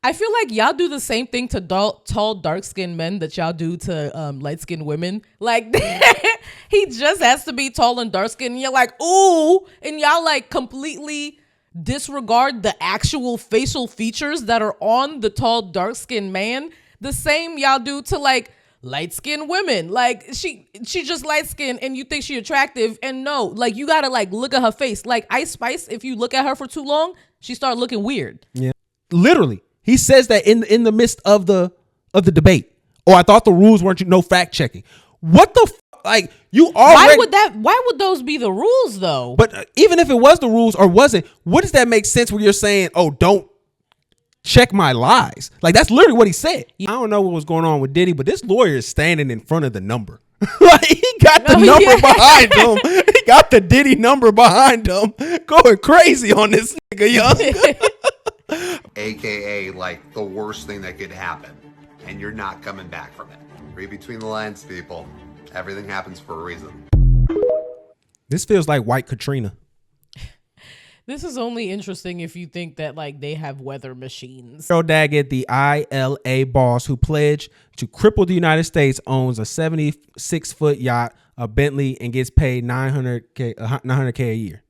I feel like y'all do the same thing to tall, dark-skinned men that y'all do to light-skinned women. Like, he just has to be tall and dark-skinned. And you're like, ooh. And y'all, like, completely disregard the actual facial features that are on the tall, dark-skinned man. The same y'all do to, like, light-skinned women. Like, she just light-skinned and you think she attractive. And no, like, you gotta, like, look at her face. Like, Ice Spice, if you look at her for too long, she start looking weird. Yeah. Literally. He says that in the midst of the debate. Or I thought the rules weren't no fact checking. What the like you already? Why would those be the rules though? But even if it was the rules or wasn't, what does that make sense when you're saying, "Oh, don't check my lies"? Like that's literally what he said. I don't know what was going on with Diddy, but this lawyer is standing in front of the number. Like he got the number behind him. He got the Diddy number behind him, going crazy on this nigga, young. AKA like the worst thing that could happen, and you're not coming back from it. Read between the lines, people. Everything happens for a reason. This feels like White Katrina. This is only interesting if you think that like they have weather machines. Earl Daggett, the ILA boss who pledged to cripple the United States, owns a 76-foot yacht, a Bentley, and gets paid $900K a year.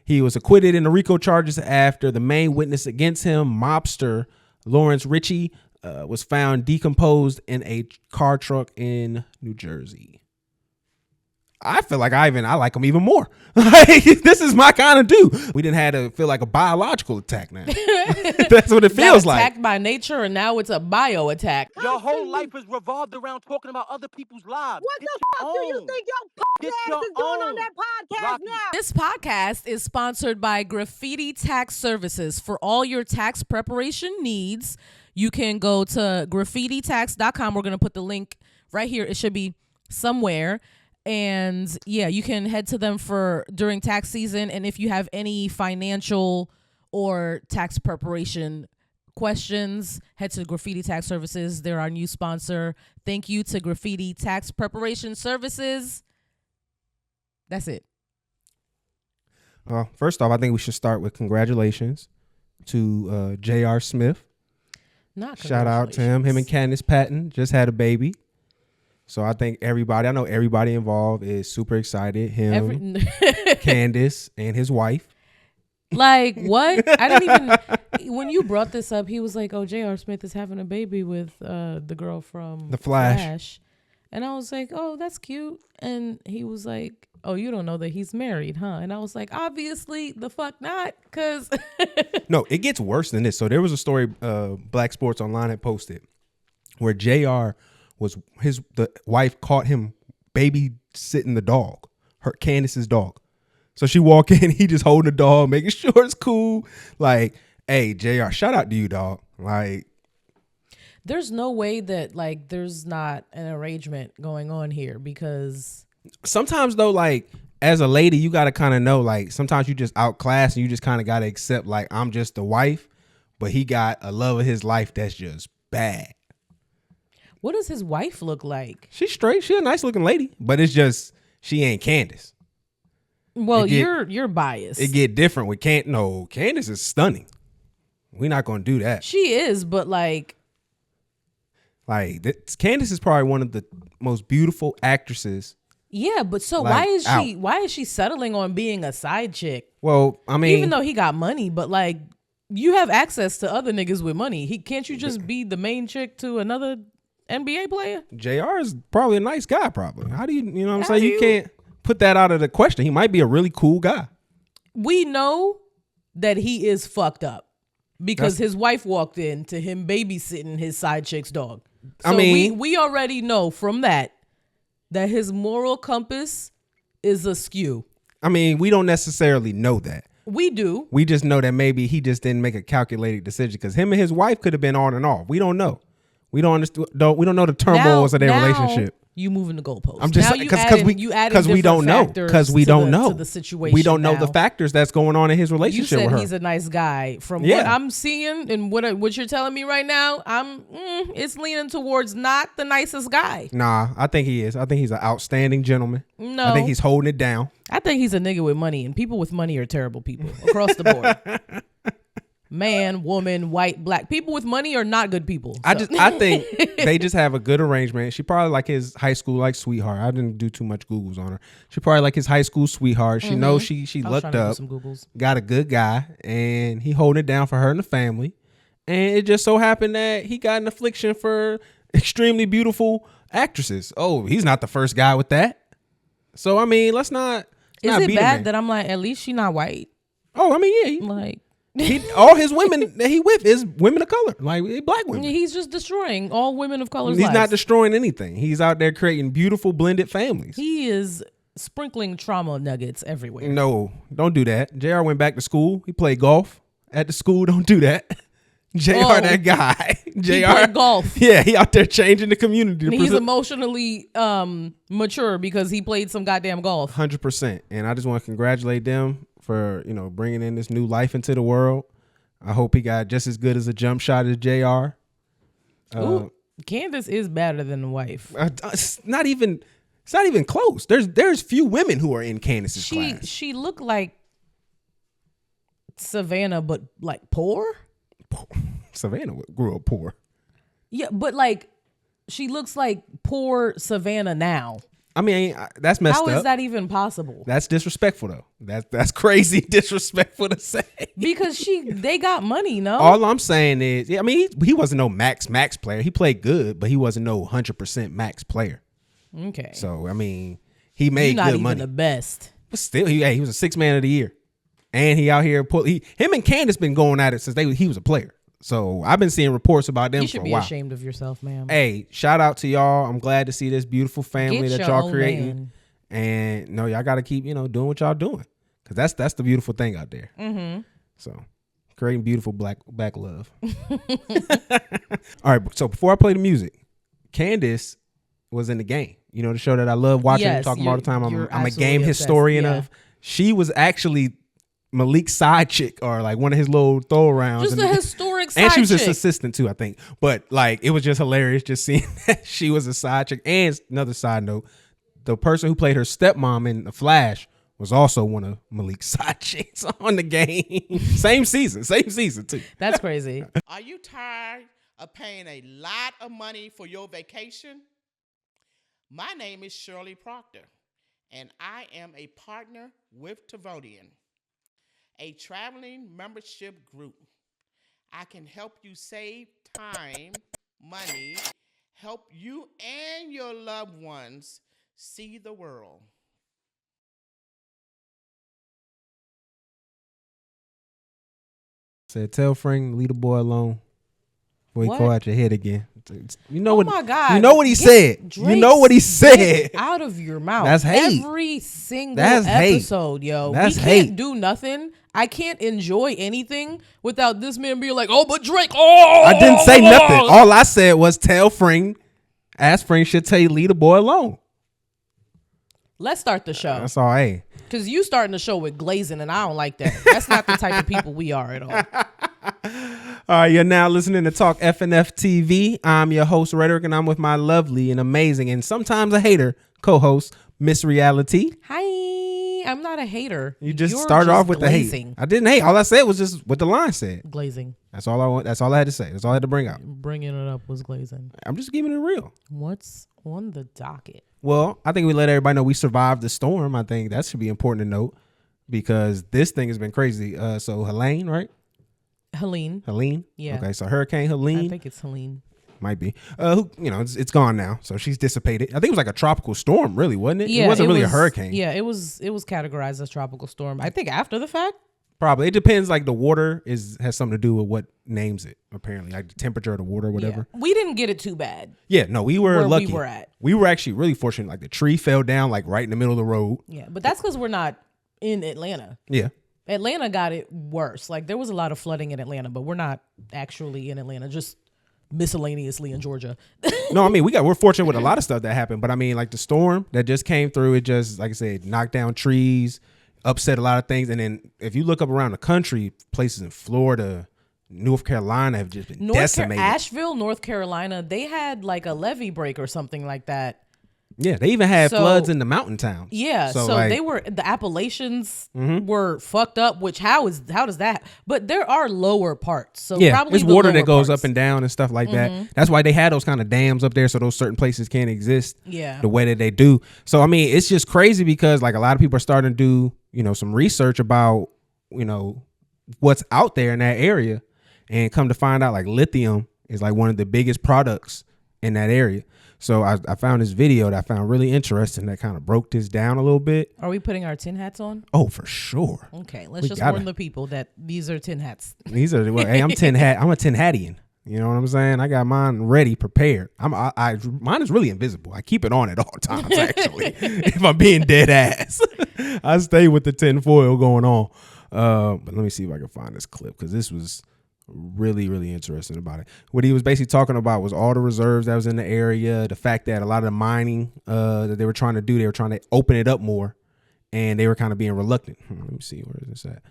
He was acquitted in the RICO charges after the main witness against him, mobster Lawrence Ritchie, was found decomposed in a car truck in New Jersey. I feel like I like him even more. Like, this is my kind of dude. We didn't have to feel like a biological attack now. That's what it feels like. Attacked by nature, and now it's a bio attack. Your whole life is revolved around talking about other people's lives. What the fuck do you think your ass is doing on that podcast now? This podcast is sponsored by Graffiti Tax Services. For all your tax preparation needs, you can go to graffititax.com. We're going to put the link right here. It should be somewhere. And yeah, you can head to them for during tax season. And if you have any financial or tax preparation questions, head to Graffiti Tax Services. They're our new sponsor. Thank you to Graffiti Tax Preparation Services. That's it. Well, first off, I think we should start with congratulations to J.R. Smith. Shout out to him. Him and Candace Patton just had a baby. So I think I know everybody involved is super excited. Him, Candice, and his wife. Like, what? I didn't even, when you brought this up, he was like, oh, J.R. Smith is having a baby with the girl from The Flash. And I was like, oh, that's cute. And he was like, oh, you don't know that he's married, huh? And I was like, obviously, the fuck not, because. No, it gets worse than this. So there was a story Black Sports Online had posted where J.R. the wife caught him babysitting the dog, Candace's dog. So she walk in, he just holding the dog, making sure it's cool. Like, hey, JR, shout out to you, dog. Like, there's no way that like there's not an arrangement going on here, because sometimes though, like as a lady, you gotta kind of know, like sometimes you just outclass and you just kind of gotta accept, like, I'm just the wife, but he got a love of his life that's just bad. What does his wife look like? She's straight. She a nice looking lady, but it's just she ain't Candace. Well, you're biased. It get different with Candace is stunning. We're not gonna do that. She is, but like Candace is probably one of the most beautiful actresses. Yeah, but so like, why is she settling on being a side chick? Well, I mean, even though he got money, but like you have access to other niggas with money. Can't you just be the main chick to another NBA player? JR is probably a nice guy, probably. How do you know what I'm saying? You can't put that out of the question. He might be a really cool guy. We know that he is fucked up because his wife walked in to him babysitting his side chick's dog. So I mean, we already know from that his moral compass is askew. I mean, we don't necessarily know that. We do. We just know that maybe he just didn't make a calculated decision because him and his wife could have been on and off. We don't know. We don't understand. We don't know the turmoils of their relationship. You moving the goalposts. I'm just because we don't know to the situation. We don't know the factors that's going on in his relationship with her. He's a nice guy. From what I'm seeing and what you're telling me right now, it's leaning towards not the nicest guy. Nah, I think he is. I think he's an outstanding gentleman. No, I think he's holding it down. I think he's a nigga with money, and people with money are terrible people across the board. man, woman, white, black. People with money are not good people. I think they just have a good arrangement. She probably like his high school like sweetheart. I didn't do too much Googles on her. She probably like his high school sweetheart. She knows she looked up, got a good guy, and he holding it down for her and the family. And it just so happened that he got an affliction for extremely beautiful actresses. Oh, he's not the first guy with that. So I mean, let's not. Is it bad that I'm like, at least she not white? Oh, I mean, yeah. Like. All his women that he with is women of color, like black women. He's just destroying all women of color. He's not destroying anything. He's out there creating beautiful blended families. He is sprinkling trauma nuggets everywhere. No, don't do that. JR went back to school. He played golf at the school. Don't do that. JR, that guy. JR, he played golf. Yeah, he out there changing the community. And he's emotionally mature because he played some goddamn golf. 100%. And I just want to congratulate them for, bringing in this new life into the world. I hope he got just as good as a jump shot as JR. Ooh, Candace is better than the wife. It's not even close. There's few women who are in Candace's class. She looked like Savannah, but like poor. Savannah grew up poor. Yeah, but like she looks like poor Savannah now. I mean, that's messed up. How is that even possible? That's disrespectful, though. That's crazy disrespectful to say. Because they got money, no? All I'm saying is, I mean, he wasn't no max player. He played good, but he wasn't no 100% max player. Okay. So, I mean, he made good money. Not even the best. But still, he was a sixth man of the year. And he out here, him and Candace been going at it since he was a player. So I've been seeing reports about them for a while. You should be ashamed of yourself, ma'am. Hey, shout out to y'all. I'm glad to see this beautiful family that y'all creating. Man. And no, y'all got to keep, doing what y'all doing. Because that's the beautiful thing out there. Mm-hmm. So creating beautiful black love. All right. So before I play the music, Candice was in the game. The show that I love watching, talking all the time. I'm a game historian of. She was actually Malik's side chick, or like one of his little throw arounds. Just a historic side chick. And she was his assistant too, I think. But like, it was just hilarious just seeing that she was a side chick. And another side note, the person who played her stepmom in The Flash was also one of Malik's side chicks on the game. Same season too. That's crazy. Are you tired of paying a lot of money for your vacation? My name is Shirley Proctor, and I am a partner with Tavodian, a traveling membership group. I can help you save time, money, help you and your loved ones see the world. Said, tell Frank, leave the boy alone before he call out your head again. My God. You know what he said. You know what he said. Out of your mouth. That's hate. Every single That's episode, hate. yo. That's we can't hate. do nothing. I can't enjoy anything without this man being like, oh, but Drake, oh. I didn't say nothing. All I said was tell Frank, ask Frank should tell you leave the boy alone. Let's start the show. That's all, hey. Because you starting the show with glazing, and I don't like that. That's not the type of people we are at all. All right, you're now listening to Talk FNF TV. I'm your host, Rhetoric, and I'm with my lovely and amazing and sometimes a hater co-host, Miss Reality. Hi, I'm not a hater. You just started off with glazing. the hate. I didn't hate. All I said was just what the line said. Glazing. That's all I want. That's all I had to say. That's all I had to bring out. Bringing it up was glazing. I'm just keeping it real. What's on the docket? Well, I think we let everybody know we survived the storm. I think that should be important to note because this thing has been crazy. So Helene, right? Helene? Yeah. Okay, so Hurricane Helene. I think it's Helene. Might be. It's gone now. So she's dissipated. I think it was like a tropical storm, really, wasn't it? Yeah, it wasn't really a hurricane. Yeah, it was categorized as tropical storm. I think after the fact. Probably. It depends. Like the water has something to do with what names it, apparently. Like the temperature of the water or whatever. Yeah. We didn't get it too bad. Yeah, no, we were lucky. We were at. We were actually really fortunate. Like the tree fell down like right in the middle of the road. Yeah, but that's because we're not in Atlanta. Yeah. Atlanta got it worse. Like there was a lot of flooding in Atlanta, but we're not actually in Atlanta, just miscellaneously in Georgia. No, I mean, we're fortunate with a lot of stuff that happened, but I mean, like the storm that just came through, it just, like I said, knocked down trees, upset a lot of things. And then if you look up around the country, places in Florida, North Carolina have just been decimated. Asheville, North Carolina, they had like a levee break or something like that. Yeah, they even had So- floods in the mountain towns. Yeah, so like, they were the Appalachians were fucked up. Which how does that? But there are lower parts, so yeah, probably it's the water lower that goes parts. up and down and stuff like that. That's why they had those kind of dams up there, so those certain places can't exist. Yeah. The way that they do. So I mean, it's just crazy because like a lot of people are starting to do some research about what's out there in that area, and come to find out like lithium is like one of the biggest products in that area. So I found this video that I found really interesting that kind of broke this down a little bit. Are we putting our tin hats on? Oh, for sure. Okay, let's We just gotta. warn the people that these are tin hats. These are hey, I'm a tin hattian. You know what I'm saying? I got mine ready, prepared. Mine is really invisible. I keep it on at all times. Actually, if I'm being dead ass, I stay with the tin foil going on. But let me see if I can find this clip because this was really, really interesting about it. What he was basically talking about was all the reserves that was in the area, the fact that a lot of the mining that they were trying to do, they were trying to open it up more, and they were kind of being reluctant. Let me see, where is this at?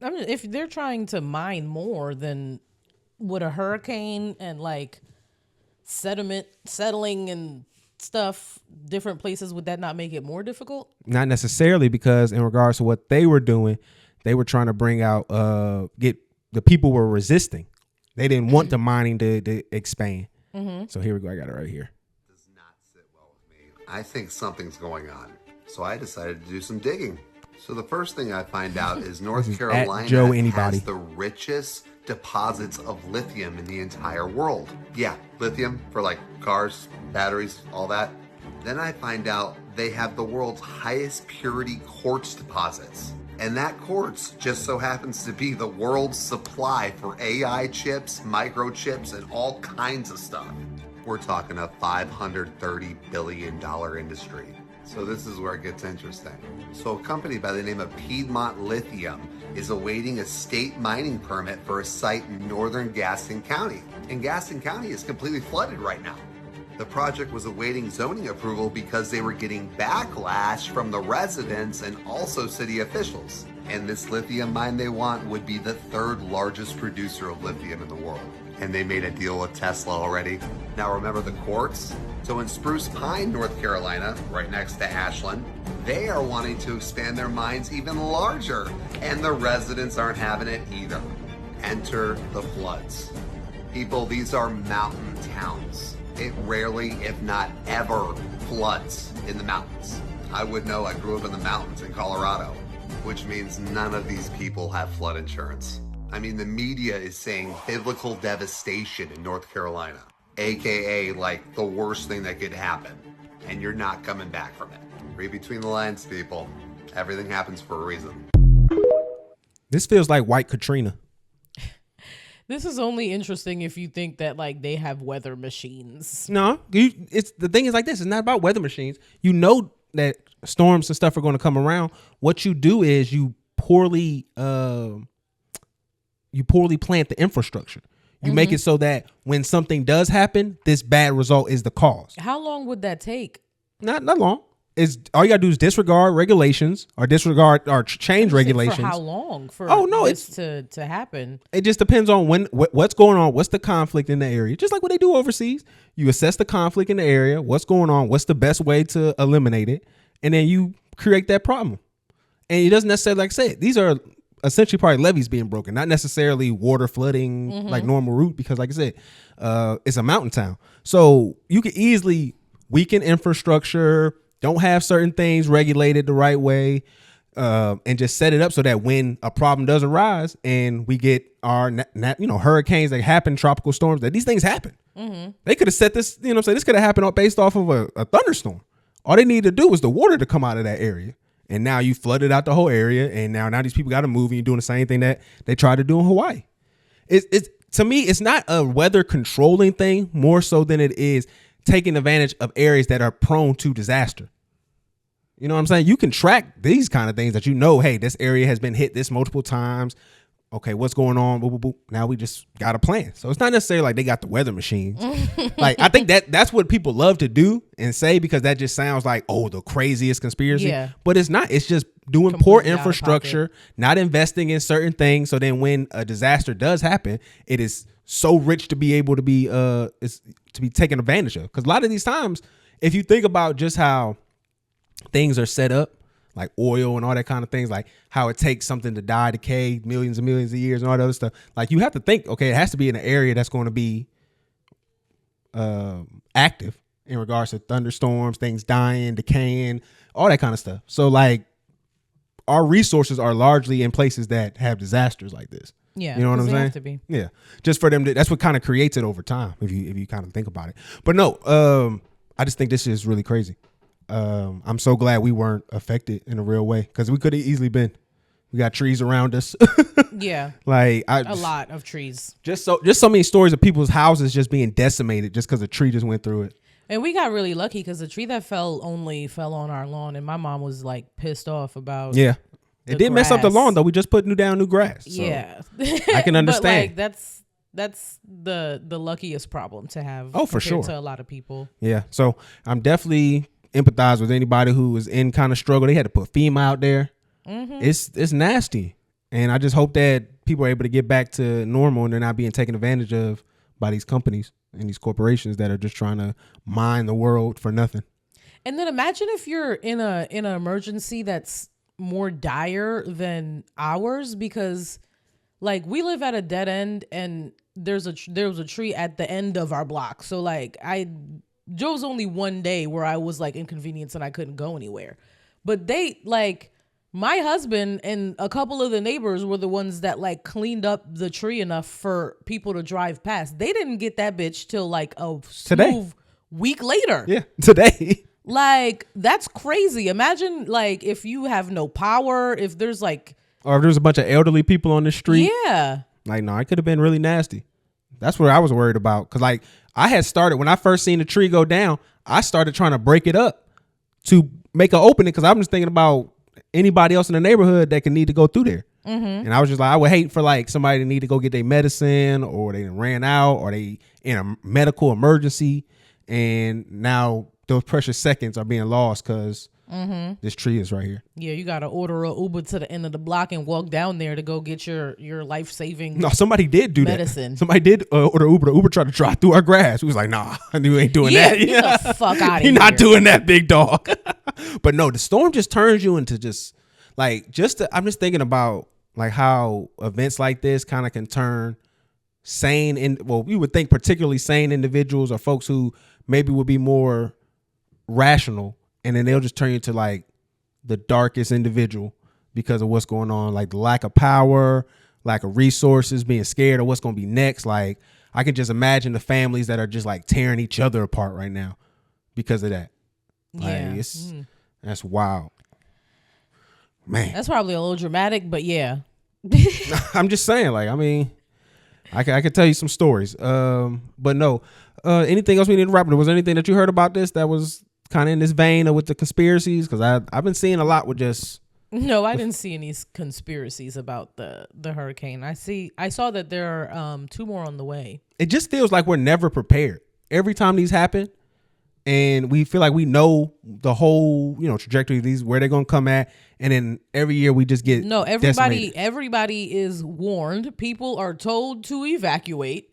I mean, if they're trying to mine more, then would a hurricane and like sediment settling and stuff, different places, would that not make it more difficult? Not necessarily, because in regards to what they were doing, they were trying to bring out, get the people were resisting. They didn't want the mining to expand. So here we go. I got it right here. Does not sit well with me. I think something's going on. So I decided to do some digging. So the first thing I find out is North Carolina Joe Anybody. has the richest deposits of lithium in the entire world. Yeah, lithium for like cars, batteries, all that. Then I find out they have the world's highest purity quartz deposits. And that quartz just so happens to be the world's supply for AI chips, microchips, and all kinds of stuff. We're talking a $530 billion industry. So this is where it gets interesting. So a company by the name of Piedmont Lithium is awaiting a state mining permit for a site in northern Gaston County. And Gaston County is completely flooded right now. The project was awaiting zoning approval because they were getting backlash from the residents and also city officials. And this lithium mine they want would be the third largest producer of lithium in the world. And they made a deal with Tesla already. Now remember the quartz? So in Spruce Pine, North Carolina, right next to Ashland, they are wanting to expand their mines even larger. And the residents aren't having it either. Enter the floods. People, these are mountain towns. It rarely, if not ever, floods in the mountains. I would know, I grew up in the mountains in Colorado, which means none of these people have flood insurance. I mean, the media is saying biblical devastation in North Carolina, AKA like the worst thing that could happen, and you're not coming back from it. Read between the lines, people. Everything happens for a reason. This feels like White Katrina. This is only interesting if you think that like they have weather machines. No, it's the thing is like this. It's not about weather machines. You know that storms and stuff are going to come around. What you do is you poorly plant the infrastructure. You make it so that when something does happen, this bad result is the cause. How long would that take? Not long. It's all you gotta do is disregard regulations or disregard or change regulations. For how long? For it's to happen? It just depends on what's going on. What's the conflict in the area? Just like what they do overseas. You assess the conflict in the area. What's going on? What's the best way to eliminate it? And then you create that problem. And it doesn't necessarily, like I said, these are essentially probably levees being broken, not necessarily water flooding like normal route, because like I said, it's a mountain town. So you could easily weaken infrastructure, don't have certain things regulated the right way, and just set it up so that when a problem does arise and we get our hurricanes that happen, tropical storms, that these things happen. They could have set this, this could have happened based off of a thunderstorm. All they need to do was the water to come out of that area. And now you flooded out the whole area, and now these people got to move, and you're doing the same thing that they tried to do in Hawaii. It's to me, it's not a weather controlling thing more so than it is taking advantage of areas that are prone to disaster. You know what I'm saying? You can track these kind of things that hey, this area has been hit this multiple times. Okay, what's going on? Boop, boop, boop. Now we just got a plan. So it's not necessarily like they got the weather machines. Like I think that's what people love to do and say, because that just sounds like, the craziest conspiracy. Yeah. But it's not. It's just doing poor infrastructure, not investing in certain things. So then when a disaster does happen, it is so rich to be able to be taken advantage of. Because a lot of these times if you think about just how things are set up, like oil and all that kind of things, like how it takes something to die, decay, millions and millions of years and all that other stuff. Like you have to think, okay, it has to be in an area that's going to be active in regards to thunderstorms, things dying, decaying, all that kind of stuff. So like our resources are largely in places that have disasters like this. Yeah, you know what I'm saying? Have to be. Yeah, just for them to, that's what kind of creates it over time if you kind of think about it. But no, I just think this is really crazy. I'm so glad we weren't affected in a real way because we could have easily been. We got trees around us. Yeah, like a lot of trees. Just so many stories of people's houses just being decimated just because a tree just went through it. And we got really lucky because the tree that fell only fell on our lawn, and my mom was like pissed off about. Yeah, it did mess up the lawn though. We just put down new grass. So yeah, I can understand. But like that's the luckiest problem to have. Oh, for sure. To a lot of people. Yeah, so I'm definitely empathize with anybody who is in kind of struggle. They had to put FEMA out there. Mm-hmm. It's nasty, and I just hope that people are able to get back to normal and they're not being taken advantage of by these companies and these corporations that are just trying to mine the world for nothing. And then imagine if you're in an emergency that's more dire than ours, because like we live at a dead end and there was a tree at the end of our block. So like there was only one day where I was like inconvenienced and I couldn't go anywhere. But they like my husband and a couple of the neighbors were the ones that like cleaned up the tree enough for people to drive past. They didn't get that bitch till like a smooth week later. Yeah, today. Like that's crazy. Imagine like if you have no power, if there's like, or if there's a bunch of elderly people on the street. Yeah. Like no, it could have been really nasty. That's what I was worried about. Cause like I had started when I first seen the tree go down, I started trying to break it up to make an opening. Cause I'm just thinking about anybody else in the neighborhood that can need to go through there. Mm-hmm. And I was just like, I would hate for like somebody to need to go get their medicine or they ran out or they in a medical emergency. And now those precious seconds are being lost because this tree is right here. Yeah, you got to order an Uber to the end of the block and walk down there to go get your life-saving No, somebody did do medicine. That. Somebody did order Uber. The Uber tried to drive through our grass. We was like, nah, you ain't doing that. Get the fuck out of here. You're not doing that, big dog. But no, the storm just turns you into just like, I'm just thinking about like how events like this kind of can turn we would think particularly sane individuals or folks who maybe would be more rational, and then they'll just turn you into like the darkest individual because of what's going on, like the lack of power, lack of resources, being scared of what's going to be next. Like I can just imagine the families that are just like tearing each other apart right now because of that. Yeah. Like, that's wild, man. That's probably a little dramatic, but yeah. I'm just saying, like, I mean, I could tell you some stories, but no. Anything else we need to wrap up? Was there anything that you heard about this that was kind of in this vein or with the conspiracies? Because I've been seeing a lot with just. No, I didn't see any conspiracies about the hurricane. I saw that there are 2 more on the way. It just feels like we're never prepared. Every time these happen, and we feel like we know the whole trajectory of these, where they're gonna come at, and then every year we just get everybody is warned. People are told to evacuate,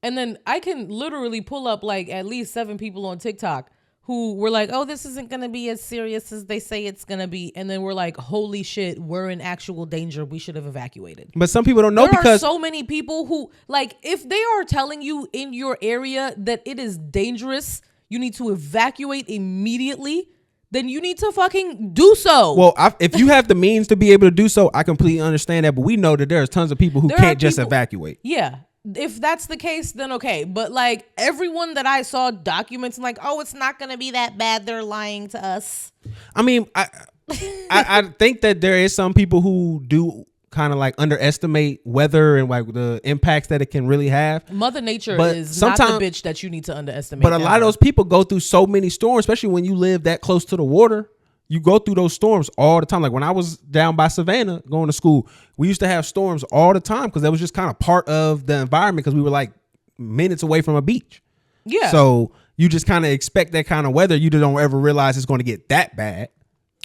and then I can literally pull up like at least 7 people on TikTok who were like, oh, this isn't going to be as serious as they say it's going to be. And then we're like, holy shit, we're in actual danger. We should have evacuated. But some people don't know there are so many people who, like, if they are telling you in your area that it is dangerous, you need to evacuate immediately, then you need to fucking do so. Well, if you have the means to be able to do so, I completely understand that. But we know that there's tons of people who can't just evacuate. Yeah. If that's the case, then okay. But like everyone that I saw documents and like, oh, it's not going to be that bad. They're lying to us. I mean, I think that there is some people who do kind of like underestimate weather and like the impacts that it can really have. Mother Nature is not the bitch that you need to underestimate. But a lot of those people go through so many storms, especially when you live that close to the water. You go through those storms all the time. Like when I was down by Savannah going to school, we used to have storms all the time because that was just kind of part of the environment because we were like minutes away from a beach. Yeah. So you just kind of expect that kind of weather. You don't ever realize it's going to get that bad.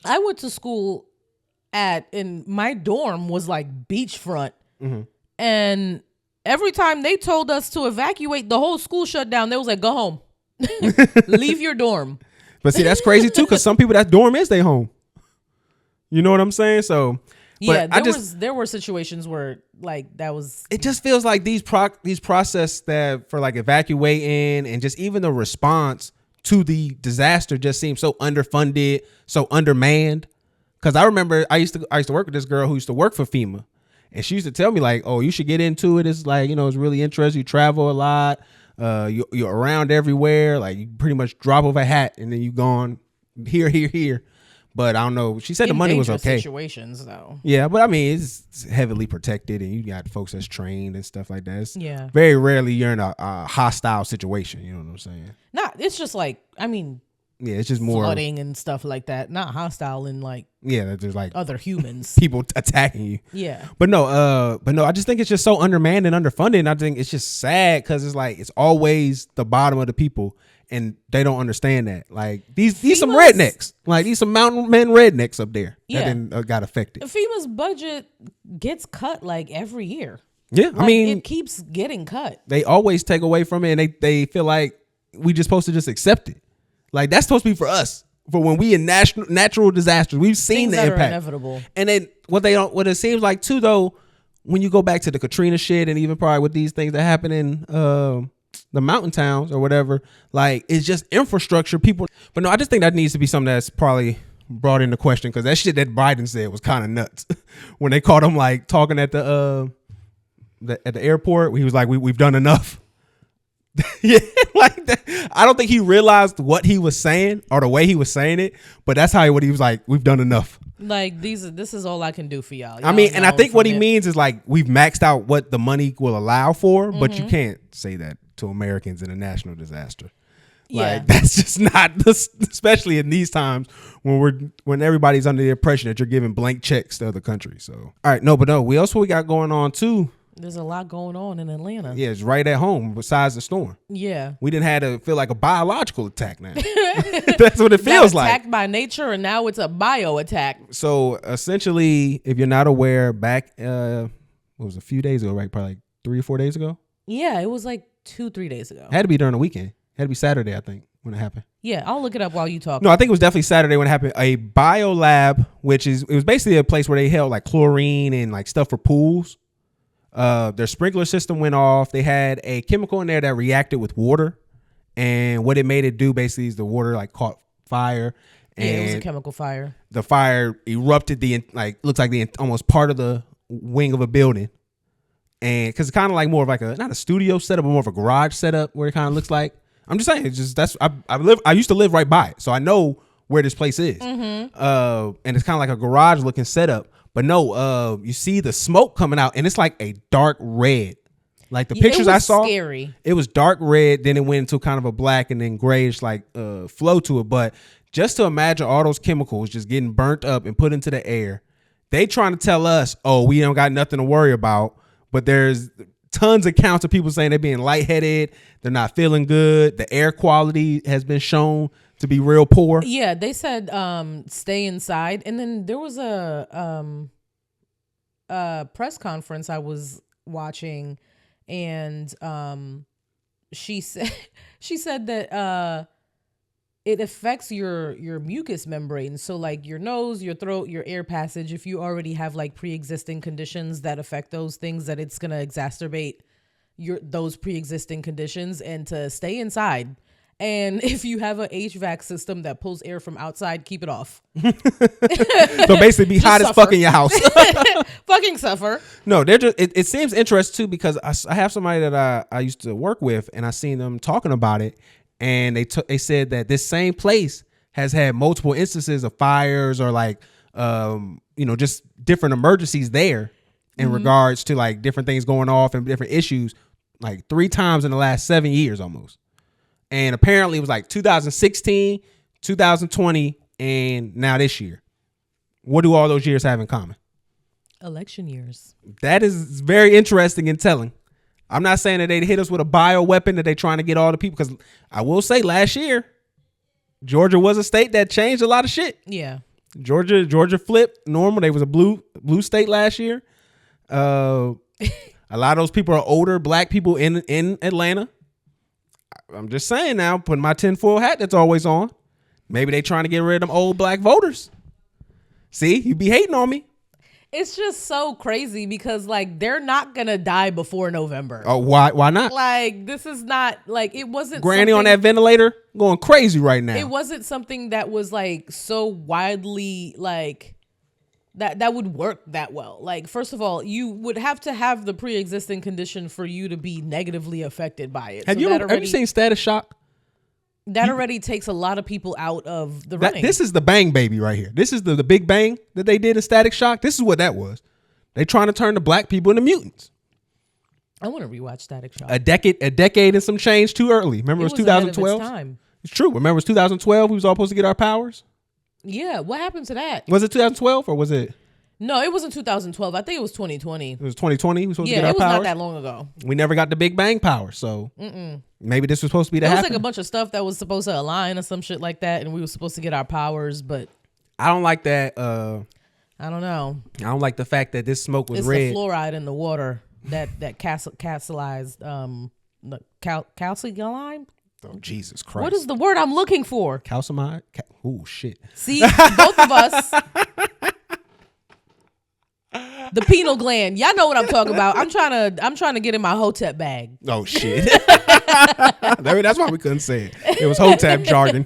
I went to school and my dorm was like beachfront. Mm-hmm. And every time they told us to evacuate, the whole school shut down. They was like, go home. Leave your dorm. But see, that's crazy too, because some people that dorm is their home. You know what I'm saying? So yeah, there were situations where like that was. It just feels like these process that for like evacuating and just even the response to the disaster just seems so underfunded, so undermanned. Because I remember I used to work with this girl who used to work for FEMA, and she used to tell me like, oh, you should get into it. It's like, it's really interesting. You travel a lot. You're around everywhere. Like you pretty much drop of a hat and then you gone here. But I don't know. She said the money was okay. Situations though. Yeah, but I mean it's heavily protected, and you got folks that's trained and stuff like that. It's very rarely you're in a hostile situation. You know what I'm saying? It's just like it's just more flooding and stuff like that. Not hostile in like there's like other humans, people attacking you. Yeah, but no, I just think it's just so undermanned and underfunded. And I think it's just sad because it's like it's always the bottom of the people. And they don't understand that. Like these some rednecks. Like these some mountain men rednecks up there that then got affected. FEMA's budget gets cut like every year. Yeah, like, it keeps getting cut. They always take away from it, and they feel like we just supposed to just accept it. Like that's supposed to be for us. For when we in natural disasters, we've seen things the impact. Are inevitable. And then what it seems like too though, when you go back to the Katrina shit, and even probably with these things that happen in the mountain towns or whatever, like it's just infrastructure people. But no, I just think that needs to be something that's probably brought into question, because that shit that Biden said was kind of nuts when they caught him like talking at the airport where he was like, we've done enough. Yeah, like that. I don't think he realized what he was saying or the way he was saying it, but that's what he was like, we've done enough. Like this is all I can do for y'all. I mean, and I think what he means is like we've maxed out what the money will allow for, but you can't say that to Americans in a national disaster. Like that's just not, especially in these times when everybody's under the impression that you're giving blank checks to other countries. So all right, we also got going on too. There's a lot going on in Atlanta. Yeah, it's right at home besides the storm. Yeah. We didn't have to feel like a biological attack now. That's what it feels like. Attacked by nature, and now it's a bio attack. So essentially, if you're not aware, back what was it, a few days ago, right? Probably like 3 or 4 days ago. Yeah, it was like 2-3 days ago. Had to be during the weekend. Had to be Saturday, I think, when it happened. Yeah, I'll look it up while you talk. No, I think it was definitely Saturday when it happened. A BIOLAB, it was basically a place where they held like chlorine and like stuff for pools. Their sprinkler system went off. They had a chemical in there that reacted with water, and what it made it do basically is the water like caught fire. And it was a chemical fire. The fire erupted looks like the almost part of the wing of a building, and because it's kind of like more of like not a studio setup, but more of a garage setup where it kind of looks like. I'm just saying, it's just I used to live right by it, so I know where this place is. Mm-hmm. And it's kind of like a garage looking setup. But no, you see the smoke coming out, and it's like a dark red. Like the pictures I saw, scary. It was dark red, then it went into kind of a black and then grayish like flow to it. But just to imagine all those chemicals just getting burnt up and put into the air, they trying to tell us, oh, we don't got nothing to worry about. But there's tons of counts of people saying they're being lightheaded, they're not feeling good. The air quality has been shown to be real poor. Yeah, they said stay inside, and then there was a press conference I was watching, and she said that it affects your mucous membrane, so like your nose, your throat, your air passage. If you already have like pre-existing conditions that affect those things, that it's gonna exacerbate those pre-existing conditions, and to stay inside. And if you have an HVAC system that pulls air from outside, keep it off. So basically be hot as fuck in your house. Fucking suffer. No, they're just, it seems interesting too, because I have somebody that I used to work with, and I seen them talking about it, and they said that this same place has had multiple instances of fires or like just different emergencies there in regards to like different things going off and different issues, like 3 times in the last 7 years almost. And apparently it was like 2016, 2020, and now this year. What do all those years have in common? Election years. That is very interesting and telling. I'm not saying that they'd hit us with a bioweapon, that they trying to get all the people, because I will say last year, Georgia was a state that changed a lot of shit. Yeah. Georgia flipped normal. They was a blue state last year. A lot of those people are older black people in Atlanta. I'm just saying now, putting my tinfoil hat that's always on. Maybe they trying to get rid of them old black voters. See, you be hating on me. It's just so crazy because like they're not gonna die before November. Oh, why not? Like this is not like it wasn't. Granny on that ventilator going crazy right now. It wasn't something that was like so widely like that would work that well. Like first of all, you would have to have the pre-existing condition for you to be negatively affected by it. Have you seen Status Shock? That already takes a lot of people out of the running. This is the Bang Baby right here. This is the Big Bang that they did in Static Shock. This is what that was. They trying to turn the black people into mutants. I want to rewatch Static Shock. A decade and some change too early. Remember it was 2012. It's true. Remember it was 2012. We was all supposed to get our powers. Yeah. What happened to that? Was it 2012 or was it? No, it wasn't 2012. I think it was 2020. It was 2020. We were supposed to get Yeah, our it was powers. not that long ago. We never got the Big Bang power, so maybe this was supposed to be the It was happen. like a bunch of stuff that was supposed to align or some shit like that, and we were supposed to get our powers, but I don't like that. I don't know. I don't like the fact that this smoke was It's red. the fluoride in the water that catalyzed the calcium. Oh, Jesus Christ! What is the word I'm looking for? Calcimide? Oh shit! See, both of us. The pineal gland. Y'all know what I'm talking about. I'm trying to get in my Hotep bag. Oh shit! That's why we couldn't say it. It was Hotep jargon.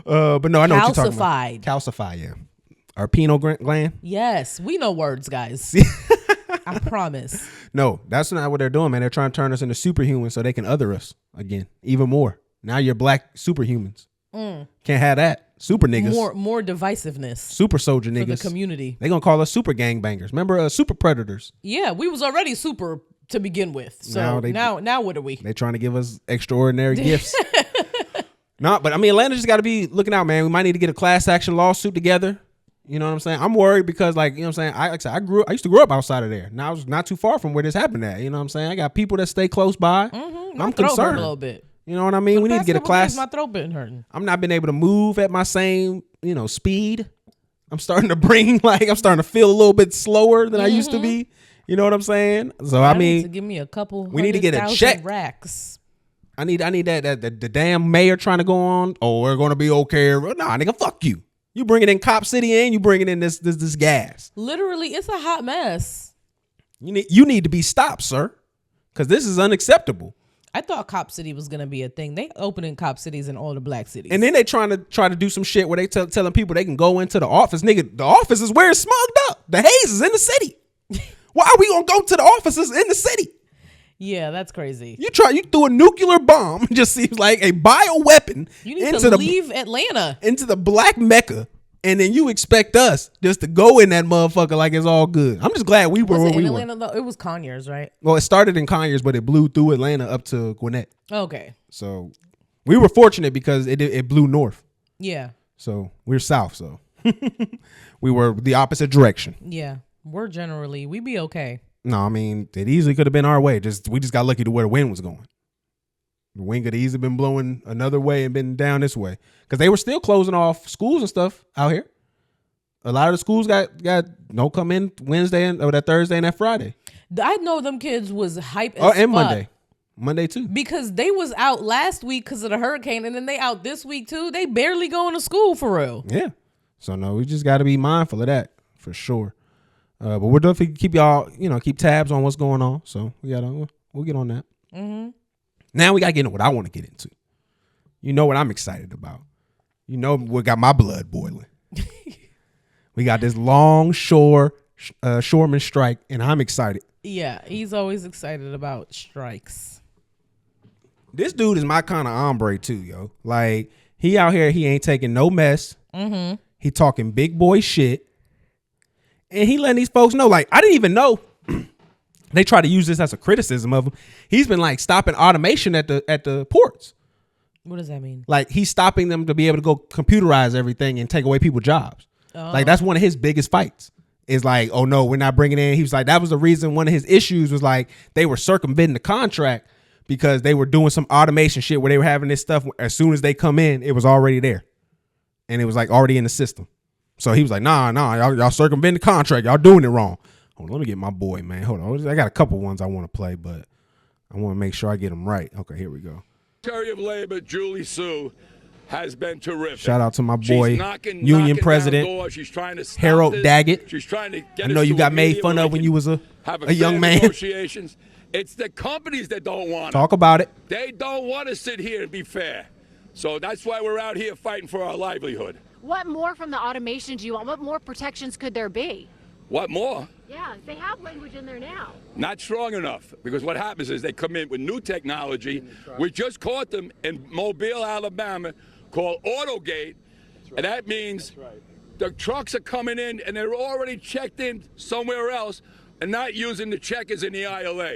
But no, I know what you're talking about. Calcified, yeah. Our pineal gland. Yes, we know words, guys. I promise. No, that's not what they're doing, man. They're trying to turn us into superhumans so they can other us again, even more. Now you're black superhumans. Can't have that. Super niggas. More divisiveness. Super soldier niggas. For the community. They gonna call us super gangbangers. Remember super predators? Yeah, we was already super to begin with. So now what are we? They trying to give us extraordinary gifts. No, but I mean Atlanta just gotta be looking out, man. We might need to get a class action lawsuit together. You know what I'm saying? I'm worried because like, you know what I'm saying? I used to grow up outside of there. Now I was not too far from where this happened at. You know what I'm saying? I got people that stay close by. I'm concerned a little bit. You know what I mean? We need to get a class. My throat been hurting. I'm not been able to move at my same, speed. I'm starting to feel a little bit slower than I used to be. You know what I'm saying? So I mean, need to give me a couple. We need to get a check. Racks. I need that the damn mayor trying to go on. Oh, we're gonna be okay. Nah, nigga, fuck you. You bringing in Cop City and you bringing in this gas. Literally, it's a hot mess. You need to be stopped, sir, because this is unacceptable. I thought Cop City was gonna be a thing. They opening Cop Cities in all the black cities, and then they try to do some shit where they telling people they can go into the office. Nigga, the office is where it's smugged up. The haze is in the city. Why are we gonna go to the offices in the city? Yeah, that's crazy. You threw a nuclear bomb. Just seems like a bioweapon. You need to leave Atlanta into the black Mecca, and then you expect us just to go in that motherfucker like it's all good. I'm just glad we were where we were. Though? It was Conyers, right? Well, it started in Conyers, but it blew through Atlanta up to Gwinnett. Okay. So we were fortunate because it blew north. Yeah. So we're south. So we were the opposite direction. Yeah, we be okay. No, I mean it easily could have been our way. We just got lucky to where the wind was going. The wind could have easily been blowing another way and been down this way because they were still closing off schools and stuff out here. A lot of the schools got no come in Wednesday or that Thursday and that Friday. I know them kids was hype as and fuck. Monday too, because they was out last week because of the hurricane, and then they out this week too. They barely going to school for real. Yeah, so no, we just got to be mindful of that for sure. But we'll definitely keep y'all, keep tabs on what's going on. So we'll get on that. Mm-hmm. Now we got to get into what I want to get into. You know what I'm excited about. You know what got my blood boiling. We got this longshoremen strike, and I'm excited. Yeah, he's always excited about strikes. This dude is my kind of hombre too, yo. Like, he out here, he ain't taking no mess. Mm-hmm. He talking big boy shit. And he letting these folks know, like, I didn't even know. They try to use this as a criticism of him. He's been like stopping automation at the ports. What does that mean? Like, he's stopping them to be able to go computerize everything and take away people's jobs. Oh. Like, that's one of his biggest fights. Is like, oh no, we're not bringing in. He was like, that was the reason. One of his issues was like they were circumventing the contract because they were doing some automation shit where they were having this stuff. As soon as they come in, it was already there, and it was like already in the system. So he was like, nah, y'all circumventing the contract. Y'all doing it wrong. Hold on, let me get my boy, man. Hold on, I got a couple ones I want to play, but I want to make sure I get them right. Okay, here we go. Secretary of Labor Julie Sue has been terrific. Shout out to my boy, She's knocking Union down President doors. She's trying to stop Harold this. Daggett. She's trying to get I know us you to got a made media fun where of when we you was a have young fair man. Negotiations. It's the companies that don't want it. Talk about it. They don't want to sit here and be fair. So that's why we're out here fighting for our livelihood. What more from the automation do you want? What more protections could there be? What more? Yeah, they have language in there now. Not strong enough, because what happens is they come in with new technology. We just caught them in Mobile, Alabama, called Autogate, and that means the trucks are coming in and they're already checked in somewhere else and not using the checkers in the ILA.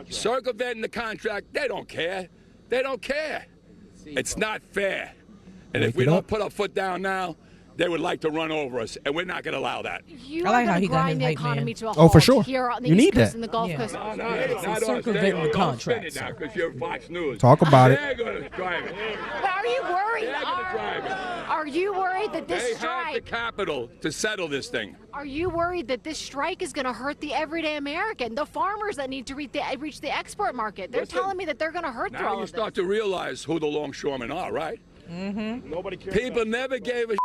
Circumventing the contract. They don't care. They don't care. It's not fair. And if we don't put our foot down now, they would like to run over us, and we're not going to allow that. You I like are how going he to got grind his the hype man. economy to a Oh, halt for sure. here on the You East need Coast that. and the Gulf Yeah. Coast. No, It's not us. circumventing the Don't contract, spin it now, because you're Fox News. Talk about it. They're going to drive it. But are you worried? They're going to drive it. Are you worried that this They have the strike? capital to settle this thing. Are you worried that this strike is going to hurt the everyday American, the farmers that need to reach the export market? They're Listen, telling me that they're going to hurt through Now all you of start this. to realize who the longshoremen are, right? Mm-hmm. Nobody cares. People never gave a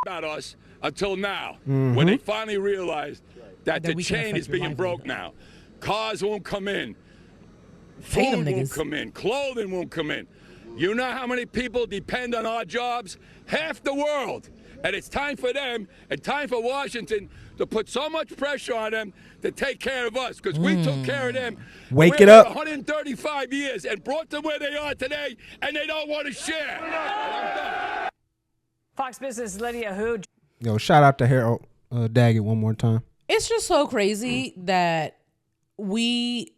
about us until now, when they finally realized that That the we can chain affect is your being broke now. Cars won't come in. Pay them Food won't niggas. come in. Clothing won't come in. You know how many people depend on our jobs? Half the world. And it's time for them and time for Washington to put so much pressure on them to take care of us, because we took care of them. Wake We're it up. 135 years and brought them where they are today, and they don't want to share. Fox Business Lydia Hu. Yo, shout out to Harold Daggett one more time. It's just so crazy that we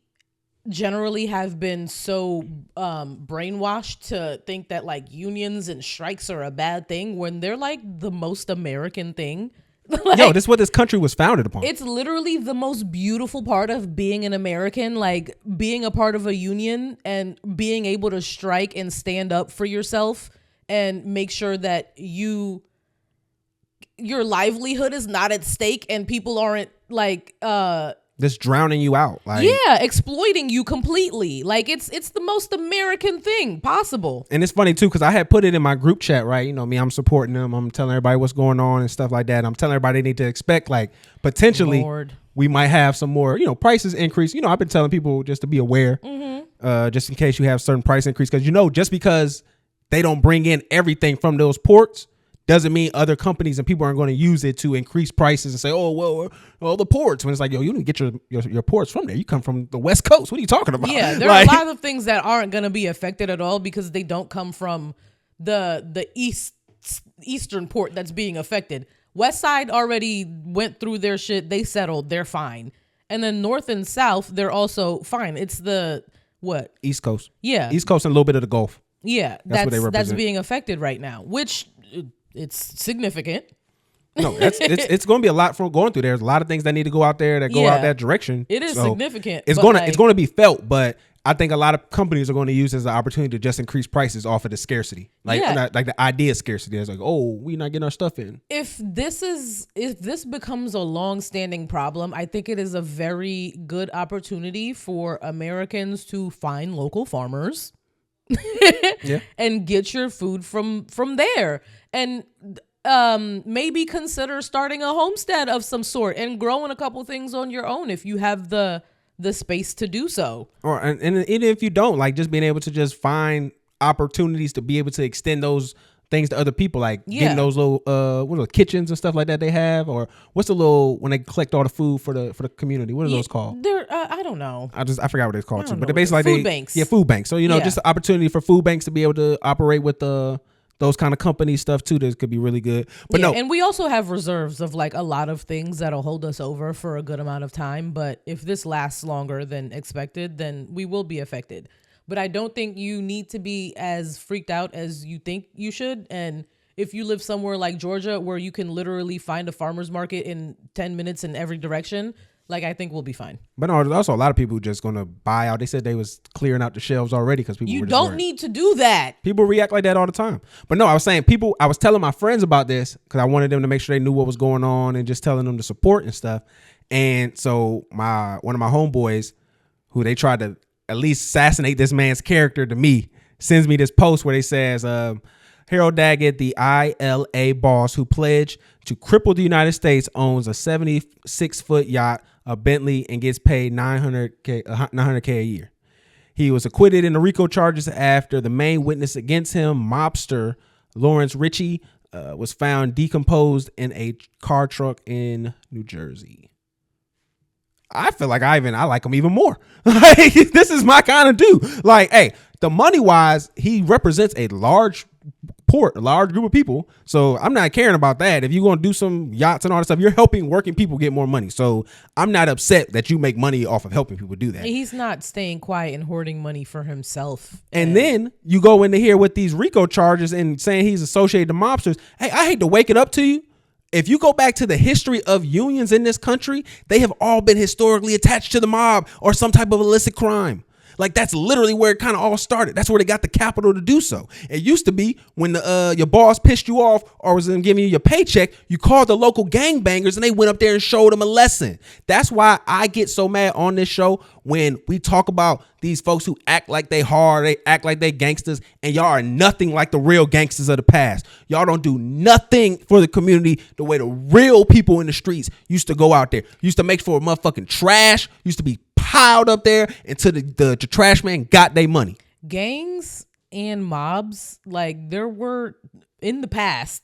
generally have been so brainwashed to think that like unions and strikes are a bad thing when they're like the most American thing. Like, Yo, this is what this country was founded upon. it's literally the most beautiful part of being an American, like being a part of a union and being able to strike and stand up for yourself and make sure that your livelihood is not at stake and people aren't like This drowning you out. Like, yeah, exploiting you completely. Like it's the most American thing possible. and it's funny too, because I had put it in my group chat, right? You know me, I'm supporting them. I'm telling everybody what's going on and stuff like that. I'm telling everybody they need to expect, like, potentially Lord. we might have some more, prices increase. I've been telling people just to be aware, just in case you have certain price increase, because just because they don't bring in everything from those ports doesn't mean other companies and people aren't going to use it to increase prices and say, oh, well, the ports. When it's like, yo, you didn't get your ports from there. You come from the West Coast. What are you talking about? Yeah, there are a lot of things that aren't going to be affected at all because they don't come from the eastern port that's being affected. West side already went through their shit. They settled. They're fine. And then north and south, they're also fine. It's the what? East Coast. Yeah. East Coast and a little bit of the Gulf. Yeah, That's what they that's represent. being affected right now, which it's significant. No, it's going to be a lot from going through. There's a lot of things that need to go out there that go Yeah. out that direction. It is significant, It's but it's going to be felt, but I think a lot of companies are going to use it as an opportunity to just increase prices off of the scarcity, like Yeah. like the idea of scarcity. It's like, oh, we're not getting our stuff in. If this becomes a long-standing problem, I think it is a very good opportunity for Americans to find local farmers and get your food from there, and maybe consider starting a homestead of some sort and growing a couple things on your own if you have the space to do so. Or and even if you don't, like, just being able to just find opportunities to be able to extend those things to other people, like getting those little what are the kitchens and stuff like that they have, or what's the little when they collect all the food for the community, what are those called? They're I don't know. I forgot what it's called too, don't but know they're basically what like food banks. Yeah, food banks. So Yeah. just the opportunity for food banks to be able to operate with those kind of company stuff too. That could be really good. But no, and we also have reserves of like a lot of things that'll hold us over for a good amount of time. But if this lasts longer than expected, then we will be affected. But I don't think you need to be as freaked out as you think you should. And if you live somewhere like Georgia where you can literally find a farmer's market in 10 minutes in every direction, like, I think we'll be fine. but no, there's also a lot of people just gonna buy out. They said they was clearing out the shelves already because people You were just don't worried. need to do that. People react like that all the time. But no, I was saying I was telling my friends about this because I wanted them to make sure they knew what was going on and just telling them to support and stuff. And so one of my homeboys, who they tried to at least assassinate this man's character to me, sends me this post where they says, Harold Daggett, the ILA boss who pledged to cripple the United States, owns a 76-foot yacht, a Bentley, and gets paid $900K a year. He was acquitted in the RICO charges after the main witness against him, mobster Lawrence Ritchie, was found decomposed in a car truck in New Jersey. I feel like I like him even more. Like, this is my kind of dude. Like, hey, the money wise, he represents a large group of people. So I'm not caring about that. If you're going to do some yachts and all that stuff, you're helping working people get more money. So I'm not upset that you make money off of helping people do that. He's not staying quiet and hoarding money for himself. And then you go into here with these RICO charges and saying he's associated to mobsters. Hey, I hate to wake it up to you. If you go back to the history of unions in this country, they have all been historically attached to the mob or some type of illicit crime. Like, that's literally where it kind of all started. That's where they got the capital to do so. It used to be when your boss pissed you off or was giving you your paycheck, you called the local gangbangers and they went up there and showed them a lesson. That's why I get so mad on this show when we talk about these folks who act like they hard, they act like they gangsters, and y'all are nothing like the real gangsters of the past. Y'all don't do nothing for the community the way the real people in the streets used to go out there. Used to make sure motherfucking trash used to be piled up there until the trash man got their money. Gangs and mobs, like, there were in the past,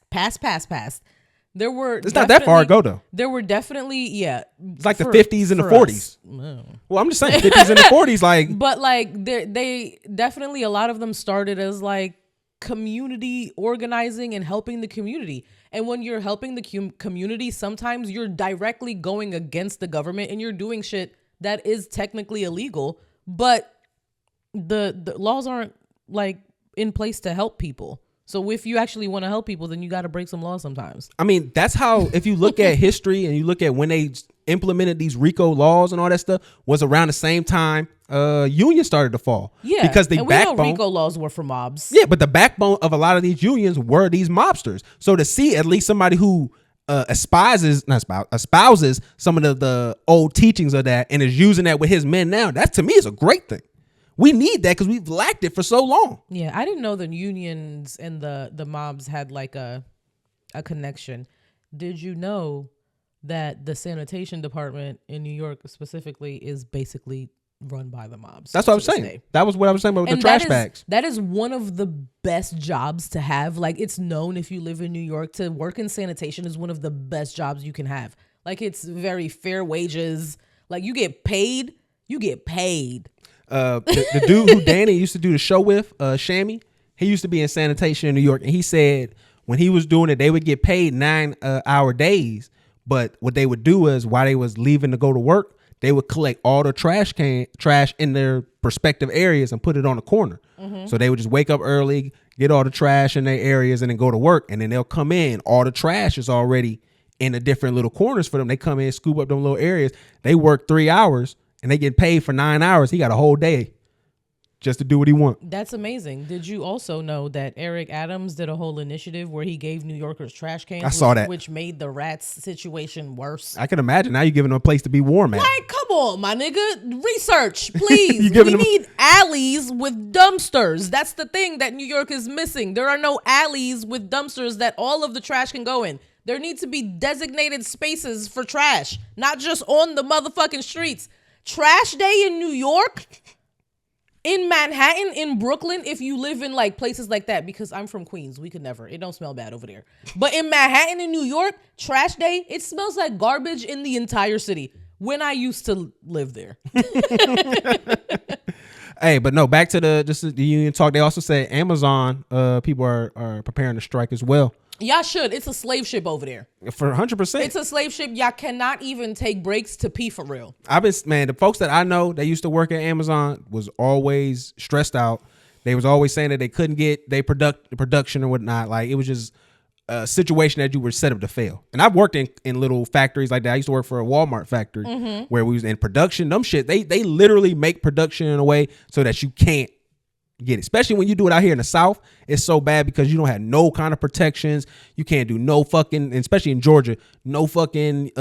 there were. It's not that far ago though. There were definitely, yeah. It's like the 50s and the 40s. Well, I'm just saying 50s and the 40s, like. But like they definitely, a lot of them started as like community organizing and helping the community. And when you're helping the community, sometimes you're directly going against the government and you're doing shit that is technically illegal, but the laws aren't like in place to help people. So if you actually want to help people, then you got to break some laws sometimes. I mean, that's how, if you look at history and you look at when they implemented these RICO laws and all that stuff, was around the same time unions started to fall. Yeah, because the and backbone, we know RICO laws were for mobs. Yeah, but the backbone of a lot of these unions were these mobsters. So to see at least somebody who espouses some of the old teachings of that and is using that with his men now, that to me is a great thing. We need that because we've lacked it for so long. Yeah, I didn't know the unions and the mobs had like a connection. Did you know that the sanitation department in New York specifically is basically run by the mobs? That's what I was saying. That was what I was saying about the trash bags. That is one of the best jobs to have. Like, it's known, if you live in New York, to work in sanitation is one of the best jobs you can have. Like, it's very fair wages. Like, you get paid. The dude who Danny used to do the show with, Shammy, he used to be in sanitation in New York, and he said when he was doing it, they would get paid 9-hour days, but what they would do is while they was leaving to go to work, they would collect all the trash in their respective areas and put it on the corner. Mm-hmm. So they would just wake up early, get all the trash in their areas, and then go to work, and then they'll come in. All the trash is already in the different little corners for them. They come in, scoop up them little areas. They work 3 hours. And they get paid for 9 hours. He got a whole day just to do what he wants. That's amazing. Did you also know that Eric Adams did a whole initiative where he gave New Yorkers trash cans? I saw that. Which made the rats situation worse. I can imagine. Now you're giving them a place to be warm at. Like, come on, my nigga. Research, please. We need alleys with dumpsters. That's the thing that New York is missing. There are no alleys with dumpsters that all of the trash can go in. There need to be designated spaces for trash, not just on the motherfucking streets. Trash day in New York, in Manhattan, in Brooklyn, if you live in like places like that, because I'm from Queens, we could never, it don't smell bad over there. But in Manhattan, in New York, trash day, it smells like garbage in the entire city when I used to live there. Hey, but no, back to the union talk. They also said Amazon people are preparing to strike as well. Y'all should. It's a slave ship over there. For 100%. It's a slave ship. Y'all cannot even take breaks to pee for real. The folks that I know that used to work at Amazon was always stressed out. They was always saying that they couldn't get their production or whatnot. Like, it was just a situation that you were set up to fail. And I've worked in little factories like that. I used to work for a Walmart factory where we was in production. Them shit, they literally make production in a way so that you can't get it. Especially when you do it out here in the South, it's so bad because you don't have no kind of protections. You can't do no fucking, especially in Georgia, no fucking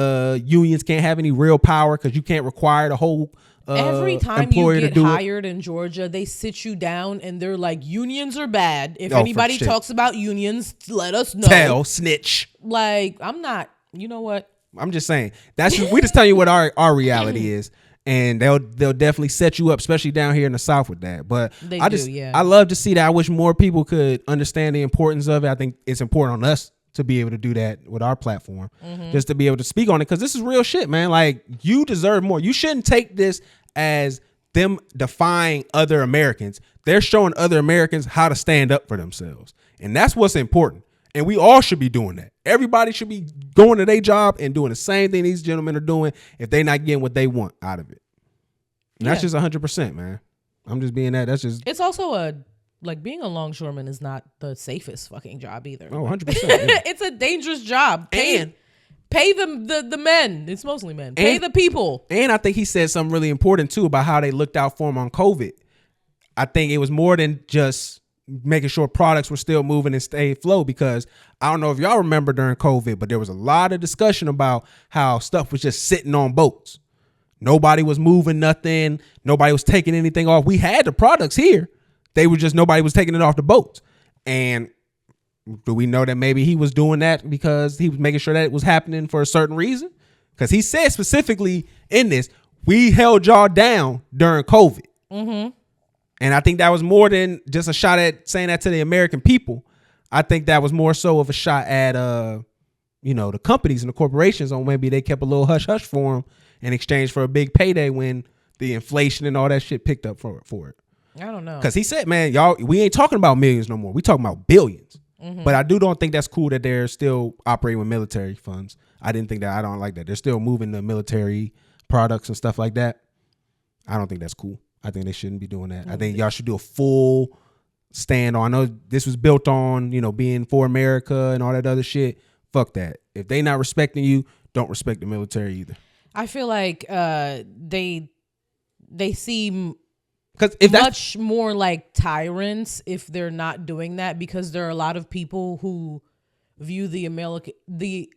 unions can't have any real power because you can't require the whole every time employer you to get do hired in Georgia, they sit you down and they're like, unions are bad. If Oh, for anybody shit. talks about unions, let us know. Tell, snitch. Like, I'm not, you know what? I'm just saying. We just tell you what our reality is. And they'll definitely set you up, especially down here in the South with that. But I love to see that. I wish more people could understand the importance of it. I think it's important on us to be able to do that with our platform, just to be able to speak on it, because this is real shit, man. Like, you deserve more. You shouldn't take this as them defying other Americans. They're showing other Americans how to stand up for themselves, and that's what's important. And we all should be doing that. Everybody should be going to their job and doing the same thing these gentlemen are doing if they're not getting what they want out of it. And that's just 100%, man. I'm just being that. That's just. It's also being a longshoreman is not the safest fucking job either. Oh, 100%. Yeah. It's a dangerous job. Pay the men. It's mostly men. Pay the people. And I think he said something really important too about how they looked out for him on COVID. I think it was more than just making sure products were still moving and stay afloat, because I don't know if y'all remember during COVID, but there was a lot of discussion about how stuff was just sitting on boats. Nobody was moving nothing. Nobody was taking anything off. We had the products here. They were just, nobody was taking it off the boats. And do we know that maybe he was doing that because he was making sure that it was happening for a certain reason? Because he said specifically in this, we held y'all down during COVID. Mm-hmm. And I think that was more than just a shot at saying that to the American people. I think that was more so of a shot at, the companies and the corporations on maybe they kept a little hush hush for them in exchange for a big payday when the inflation and all that shit picked up for it. I don't know. Because he said, man, y'all, we ain't talking about millions no more. We talking about billions. Mm-hmm. But I don't think that's cool that they're still operating with military funds. I don't like that. They're still moving the military products and stuff like that. I don't think that's cool. I think they shouldn't be doing that. Mm-hmm. I think y'all should do a full stand on. I know this was built on, being for America and all that other shit. Fuck that. If they not respecting you, don't respect the military either. I feel like they seem much more like tyrants if they're not doing that, because there are a lot of people who view the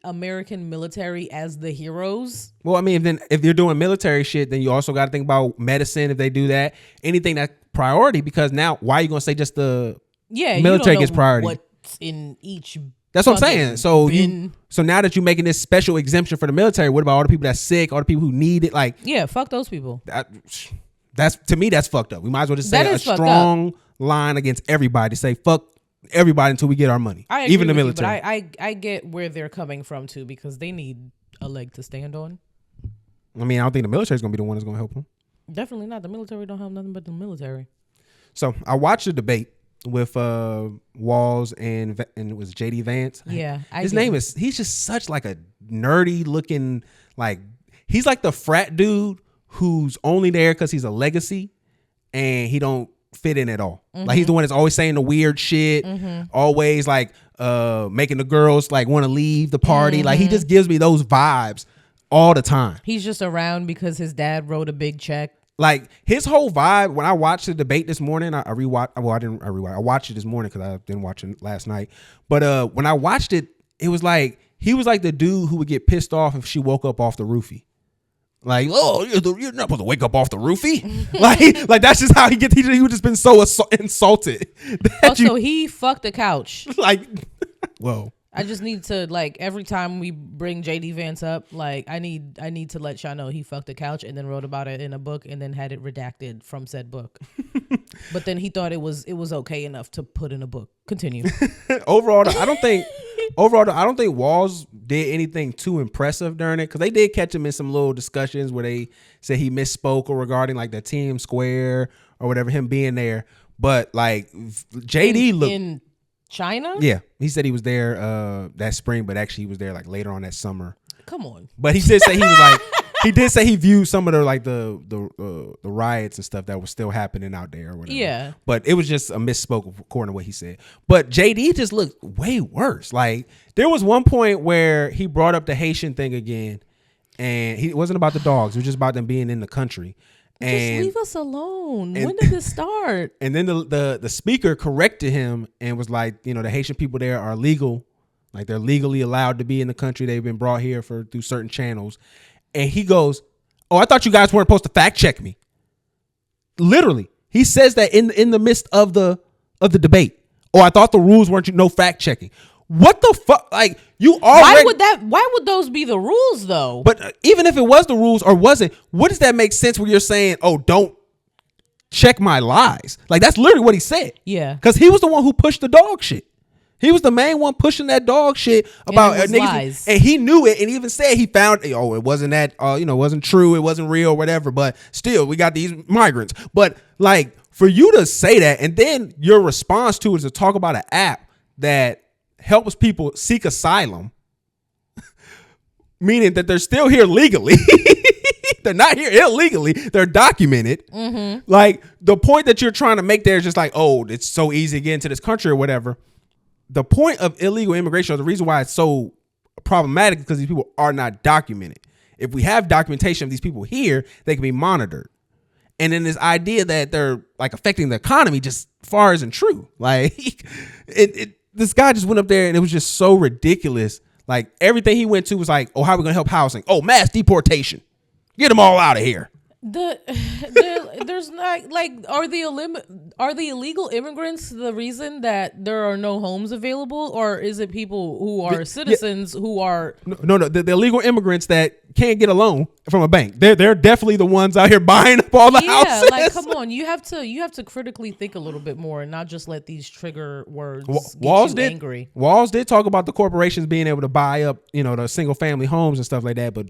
American military as the heroes. Well, I mean, if you're doing military shit, then you also got to think about medicine. If they do that, anything that's priority, because now why are you gonna say just the military gets priority? What's in each? That's what I'm saying. So so now that you're making this special exemption for the military, what about all the people that's sick, all the people who need it? Like, yeah, fuck those people. That's, to me, that's fucked up. We might as well just say a strong line against everybody. Say fuck everybody until we get our money. Even the military. But I get where they're coming from too, because they need a leg to stand on. I mean, I don't think the military is gonna be the one that's gonna help them. Definitely not. The military don't have nothing but the military. So I watched the debate with Walls and it was JD Vance. Yeah, he's just such like a nerdy looking, like he's like the frat dude who's only there because he's a legacy and he don't fit in at all. Mm-hmm. Like, he's the one that's always saying the weird shit, always like making the girls like want to leave the party. Like, he just gives me those vibes all the time. He's just around because his dad wrote a big check. Like, his whole vibe, when I watched the debate this morning, I watched it this morning because I didn't watch it last night. But when I watched it, it was like, he was like the dude who would get pissed off if she woke up off the roofie. Like, oh, you're not supposed to wake up off the roofie. like that's just how he gets. He would just been so insulted. Also, he fucked the couch. Like, whoa. I just need to, like, every time we bring JD Vance up, like, I need to let y'all know he fucked the couch and then wrote about it in a book and then had it redacted from said book. But then he thought it was okay enough to put in a book. Continue. Overall, I don't think Walls did anything too impressive during it, because they did catch him in some little discussions where they said he misspoke or regarding like the team square or whatever, him being there. But like JD looked in China. Yeah, he said he was there that spring, but actually he was there like later on that summer. Come on. But he did say he was like he did say he viewed some of the riots and stuff that was still happening out there or whatever. Yeah. But it was just a misspoke according to what he said. But JD just looked way worse. Like, there was one point where he brought up the Haitian thing again, and it wasn't about the dogs. It was just about them being in the country. And just leave us alone. When did this start? And then the speaker corrected him and was like, the Haitian people there are legal. Like, they're legally allowed to be in the country. They've been brought here through certain channels. And he goes, Oh, I thought you guys weren't supposed to fact check me. Literally, he says that in the midst of the debate. Oh, I thought the rules weren't no fact checking. What the fuck? Like, you already. Why would those be the rules though? But even if it was the rules or wasn't, what does that make sense when you're saying, oh, don't check my lies? Like, that's literally what he said. Yeah. Because he was the one who pushed the dog shit. He was the main one pushing that dog shit about niggas, lies. and he knew it, and even said he found it wasn't that it wasn't true, it wasn't real, whatever. But still, we got these migrants. But like, for you to say that, and then your response to it is to talk about an app that helps people seek asylum, meaning that they're still here legally. They're not here illegally. They're documented. Mm-hmm. Like, the point that you're trying to make there is just like, oh, it's so easy to get into this country or whatever. The point of illegal immigration, or the reason why it's so problematic, is because these people are not documented. If we have documentation of these people here, they can be monitored. And then this idea that they're like affecting the economy just far isn't true. Like, this guy just went up there and it was just so ridiculous. Like, everything he went to was like, oh, how are we going to help housing? Oh, mass deportation. Get them all out of here. There's not like are the illegal immigrants the reason that there are no homes available, or is it people who are citizens who are no the illegal immigrants that can't get a loan from a bank? They're definitely the ones out here buying up all the houses. Like, come on, you have to critically think a little bit more and not just let these trigger words get you angry. Walls did talk about the corporations being able to buy up the single family homes and stuff like that, but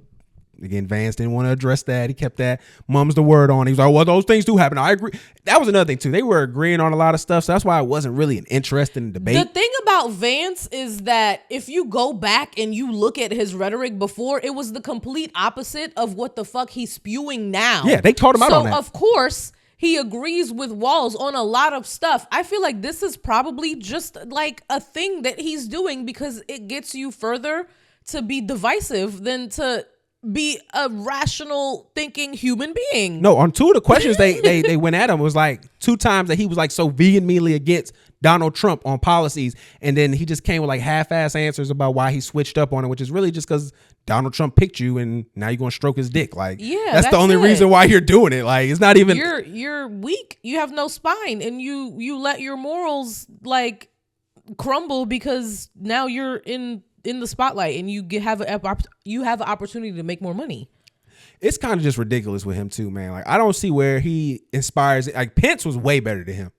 again, Vance didn't want to address that. He kept that mum's the word on. He was like, well, those things do happen. I agree. That was another thing too. They were agreeing on a lot of stuff. So that's why it wasn't really an interesting debate. The thing about Vance is that if you go back and you look at his rhetoric before, it was the complete opposite of what the fuck he's spewing now. Yeah, they called him out on that. So of course he agrees with Walls on a lot of stuff. I feel like this is probably just like a thing that he's doing because it gets you further to be divisive than to be a rational thinking human being. No, on two of the questions they went at him was like 2 times that he was like so vehemently against Donald Trump on policies, and then he just came with like half-ass answers about why he switched up on it, which is really just because Donald Trump picked you and now you're gonna stroke his dick. Like, yeah, that's the only reason why you're doing it. Like, it's not even you're weak. You have no spine, and you let your morals like crumble because now you're in the spotlight and you have an opportunity to make more money. It's kind of just ridiculous with him too, man. Like, I don't see where he inspires. Like, Pence was way better than him.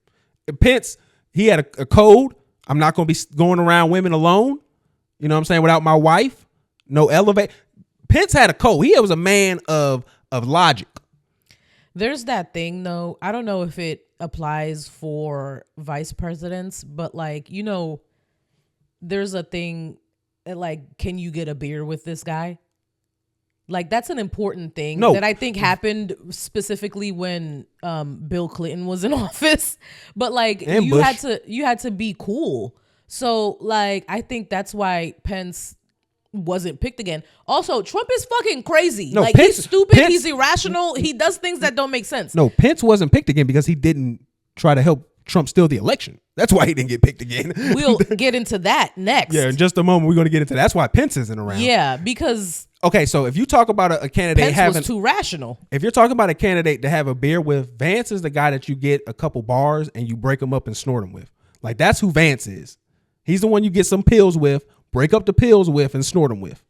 Pence, he had a code. I'm not going to be going around women alone. You know what I'm saying? Without my wife, no elevate. Pence had a code. He was a man of logic. There's that thing though. I don't know if it applies for vice presidents, but like, there's a thing. Like, can you get a beer with this guy? Like, that's an important thing that I think happened specifically when Bill Clinton was in office. But like, you had to be cool. So like, I think that's why Pence wasn't picked again. Also, Trump is fucking crazy. No, like, he's stupid. He's irrational. He does things that don't make sense. No, Pence wasn't picked again because he didn't try to help Trump steal the election. That's why he didn't get picked again. We'll get into that next. Yeah, in just a moment we're going to get into that. That's why Pence isn't around. Yeah, because okay, so if you talk about a candidate Pence was too rational. If you're talking about a candidate to have a beer with, Vance is the guy that you get a couple bars and you break them up and snort them with. Like, that's who Vance is. He's the one you get some pills with, break up the pills with, and snort them with.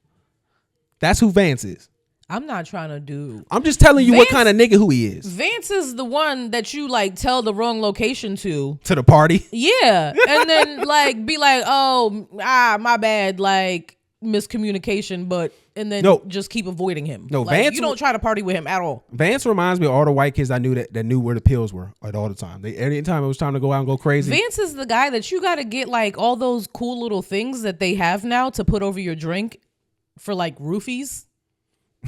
That's who Vance is. I'm not trying to do. I'm just telling you what kind of nigga who he is. Vance is the one that you like tell the wrong location to the party. Yeah, and then like be like, oh, my bad, like miscommunication, but and then just keep avoiding him. No, like, Vance. You don't try to party with him at all. Vance reminds me of all the white kids I knew that knew where the pills were like all the time. Every time it was time to go out and go crazy. Vance is the guy that you got to get like all those cool little things that they have now to put over your drink for like roofies.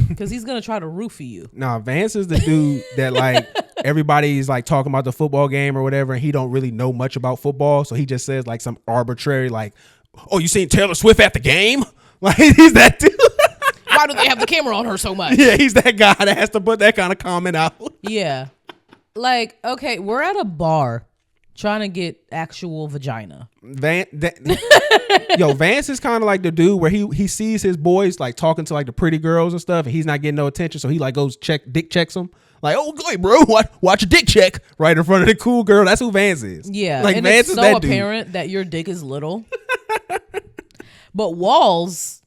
Because he's gonna try to roofie you. Nah, Vance is the dude that like everybody's like talking about the football game or whatever, and he don't really know much about football, so he just says like some arbitrary like, "Oh, you seen Taylor Swift at the game?" Like, he's that dude. Why do they have the camera on her so much? Yeah, he's that guy that has to put that kind of comment out. Yeah, like, okay, we're at a bar, trying to get actual vagina. Vance is kind of like the dude where he sees his boys like talking to like the pretty girls and stuff, and he's not getting no attention, so he like goes dick checks them. Like, oh, go ahead, bro, watch a dick check right in front of the cool girl. That's who Vance is. Yeah, like and Vance it's is so that dude. apparent that your dick is little. But Walls,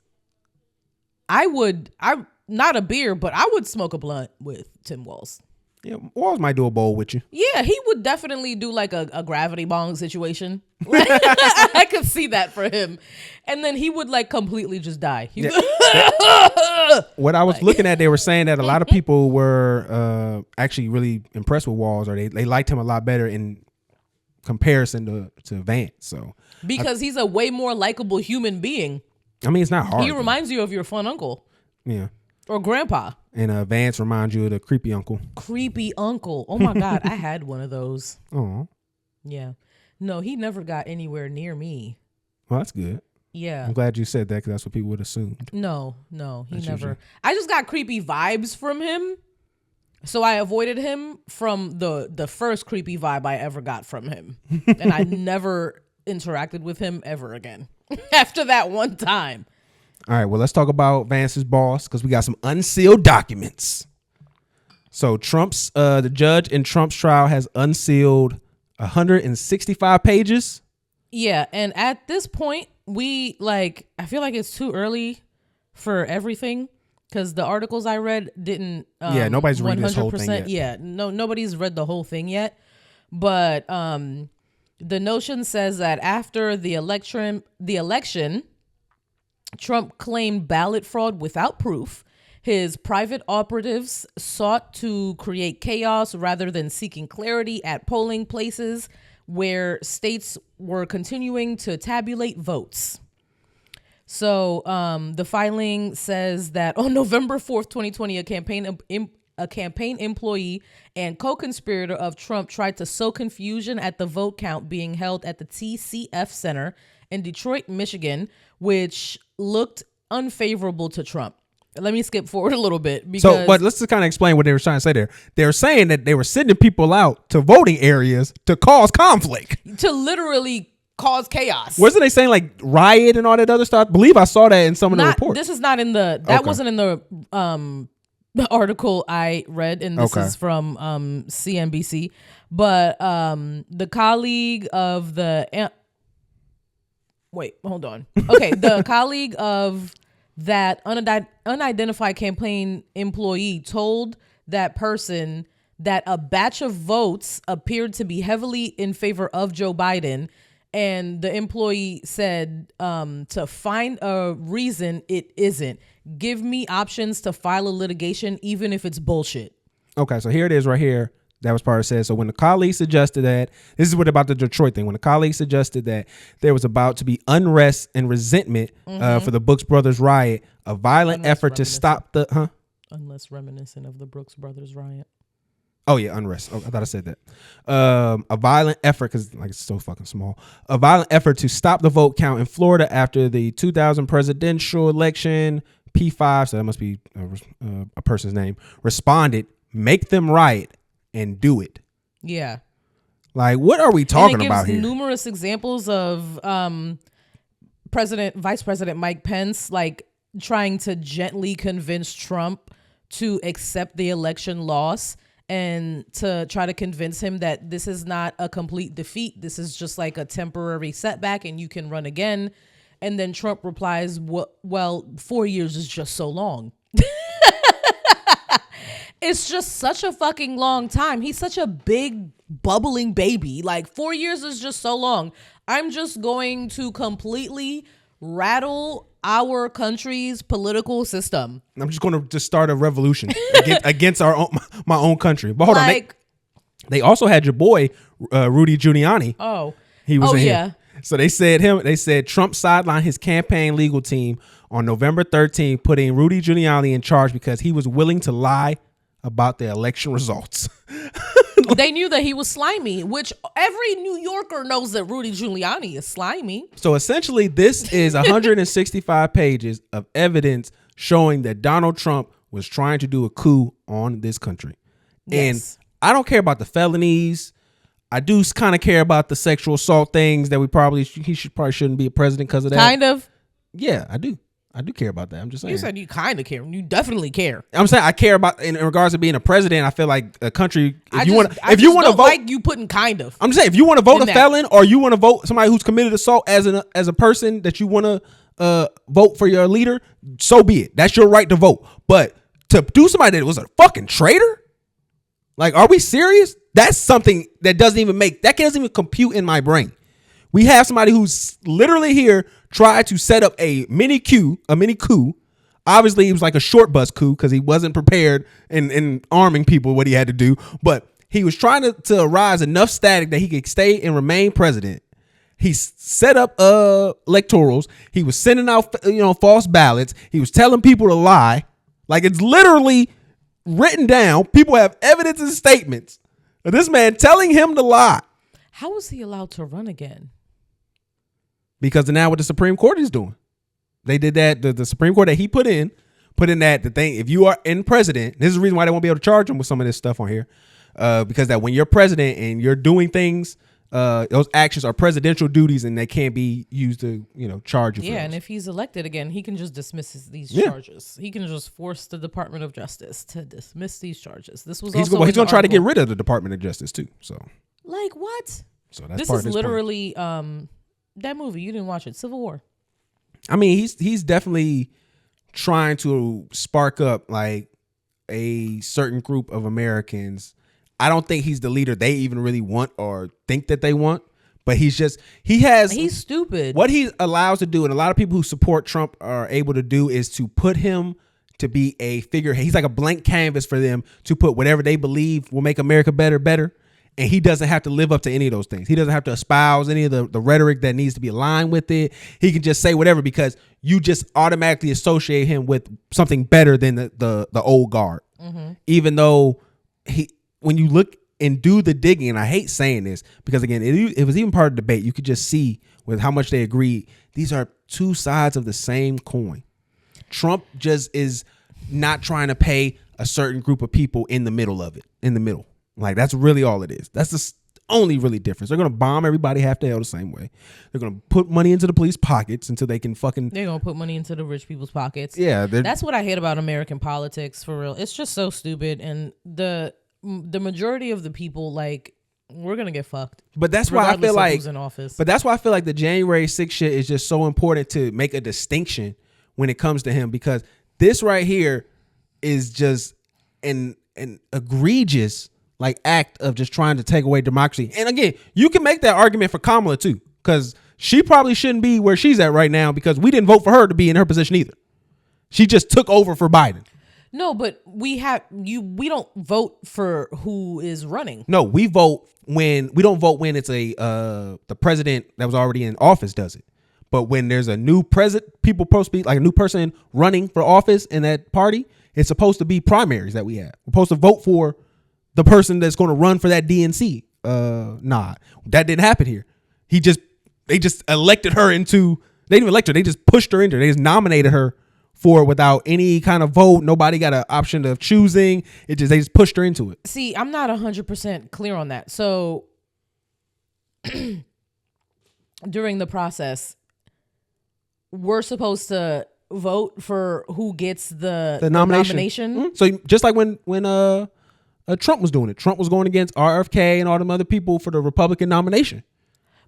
I'm not a beer, but I would smoke a blunt with Tim Walls. Yeah, Walls might do a bowl with you. Yeah, he would definitely do like a gravity bong situation. I could see that for him. And then he would like completely just die. What I was looking at, they were saying that a lot of people were actually really impressed with Walls, or they liked him a lot better in comparison to Vance. So because he's a way more likable human being. I mean, it's not hard. He reminds you of your fun uncle. Yeah. Or grandpa. And Vance reminds you of the creepy uncle. Creepy uncle. Oh my God, I had one of those. Oh. Yeah. No, he never got anywhere near me. Well, that's good. Yeah. I'm glad you said that, because that's what people would assume. No, he That's never. usually. I just got creepy vibes from him. So I avoided him from the first creepy vibe I ever got from him. And I never interacted with him ever again after that one time. All right, well, let's talk about Vance's boss, because we got some unsealed documents. So the judge in Trump's trial has unsealed 165 pages. Yeah, and at this point, I feel like it's too early for everything, because the articles I read didn't. Nobody's reading this whole thing yet. Yeah, nobody's read the whole thing yet. But the notion says that after the election, Trump claimed ballot fraud without proof. His private operatives sought to create chaos rather than seeking clarity at polling places where states were continuing to tabulate votes. So the filing says that on November 4th, 2020, a campaign employee and co-conspirator of Trump tried to sow confusion at the vote count being held at the TCF Center in Detroit, Michigan, which looked unfavorable to Trump. Let me skip forward a little bit. But let's just kind of explain what they were trying to say there. They were saying that they were sending people out to voting areas to cause conflict. To literally cause chaos. Wasn't they saying like riot and all that other stuff? I believe I saw that in some of the reports. This is not in the, wasn't in the article I read, and this is from CNBC. But the colleague of the, wait, hold on. Okay, the colleague of that unidentified campaign employee told that person that a batch of votes appeared to be heavily in favor of Joe Biden, and the employee said to find a reason it isn't. Give me options to file a litigation, even if it's bullshit. Okay, so here it is right here. That was part of it said. So when the colleague suggested that, this is what about the Detroit thing. When the colleague suggested that there was about to be unrest and resentment for the Brooks Brothers riot, a violent effort to stop the, Unless reminiscent of the Brooks Brothers riot. Oh yeah, unrest. Oh, I thought I said that. A violent effort, because like it's so fucking small. A violent effort to stop the vote count in Florida after the 2000 presidential election. P5, so that must be a person's name. Responded, make them riot and do it. Yeah. Like, what are we talking about here? Numerous examples of Vice President Mike Pence like trying to gently convince Trump to accept the election loss and to try to convince him that this is not a complete defeat. This is just like a temporary setback and you can run again. And then Trump replies, well, 4 years is just so long. It's just such a fucking long time. He's such a big bubbling baby. Like 4 years is just so long. I'm just going to completely rattle our country's political system. I'm just going to just start a revolution against my own country. But hold on. They also had your boy, Rudy Giuliani. Oh, he was in yeah. Here. So they said Trump sidelined his campaign legal team on November 13th, putting Rudy Giuliani in charge because he was willing to lie about the election results. They knew that he was slimy, which every New Yorker knows that Rudy Giuliani is slimy. So essentially, this is 165 pages of evidence showing that Donald Trump was trying to do a coup on this country. Yes. And I don't care about the felonies. I do kind of care about the sexual assault things that he shouldn't be a president because of that. Kind of. Yeah, I do. I do care about that. I'm just saying. You said you kind of care. You definitely care. I'm saying I care about in regards to being a president. I feel like a country. If you want to vote, like you putting kind of. I'm just saying if you want to vote a felon or you want to vote somebody who's committed assault as a person that you want to vote for your leader, so be it. That's your right to vote. But to do somebody that was a fucking traitor, like, are we serious? That's something that doesn't even compute in my brain. We have somebody who's literally here tried to set up a mini coup. Obviously, it was like a short bus coup because he wasn't prepared in arming people what he had to do. But he was trying to arise enough static that he could stay and remain president. He set up electorals. He was sending out false ballots. He was telling people to lie. Like, it's literally written down. People have evidence and statements of this man telling him to lie. How was he allowed to run again? Because of now what the Supreme Court is doing. They did that. The Supreme Court that he put in that the thing, if you are in president, this is the reason why they won't be able to charge him with some of this stuff on here. Because that when you're president and you're doing things, those actions are presidential duties and they can't be used to, charge you for and those. if he's elected again, he can just dismiss these charges. He can just force the Department of Justice to dismiss these charges. This was he's going to try to get rid of the Department of Justice too. So like what? So that's this part is of his literally that movie. You didn't watch it, Civil War. I mean, he's definitely trying to spark up like a certain group of Americans. I don't think he's the leader they even really want or think that they want, but he's stupid. What he allows to do, and a lot of people who support Trump are able to do, is to put him to be a figurehead. He's like a blank canvas for them to put whatever they believe will make America better. And he doesn't have to live up to any of those things. He doesn't have to espouse any of the rhetoric that needs to be aligned with it. He can just say whatever because you just automatically associate him with something better than the old guard. Mm-hmm. Even though when you look and do the digging, and I hate saying this because again, it was even part of the debate. You could just see with how much they agreed. These are two sides of the same coin. Trump just is not trying to pay a certain group of people in the middle of it, Like, that's really all it is. That's the only really difference. They're going to bomb everybody half the hell the same way. They're going to put money into the police pockets until they can fucking... They're going to put money into the rich people's pockets. Yeah. That's what I hate about American politics, for real. It's just so stupid. And the majority of the people, like, we're going to get fucked. But that's why I feel like... Who's in office. But that's why I feel like the January 6th shit is just so important to make a distinction when it comes to him. Because this right here is just an egregious... like act of just trying to take away democracy. And again, you can make that argument for Kamala too, because she probably shouldn't be where she's at right now because we didn't vote for her to be in her position either. She just took over for Biden. No, but we don't vote for who is running. No, we don't vote when it's the president that was already in office does it. But when there's a new president, people supposed to be like a new person running for office in that party, it's supposed to be primaries that we have. We're supposed to vote for the person that's going to run for that DNC. Nah, that didn't happen here. They just elected her into, they didn't elect her. They just pushed her into, they just nominated her for it without any kind of vote. Nobody got an option of choosing. They just pushed her into it. See, I'm not 100% clear on that. So during the process, we're supposed to vote for who gets the nomination. Mm-hmm. So just like when Trump was doing it. Trump was going against RFK and all them other people for the Republican nomination.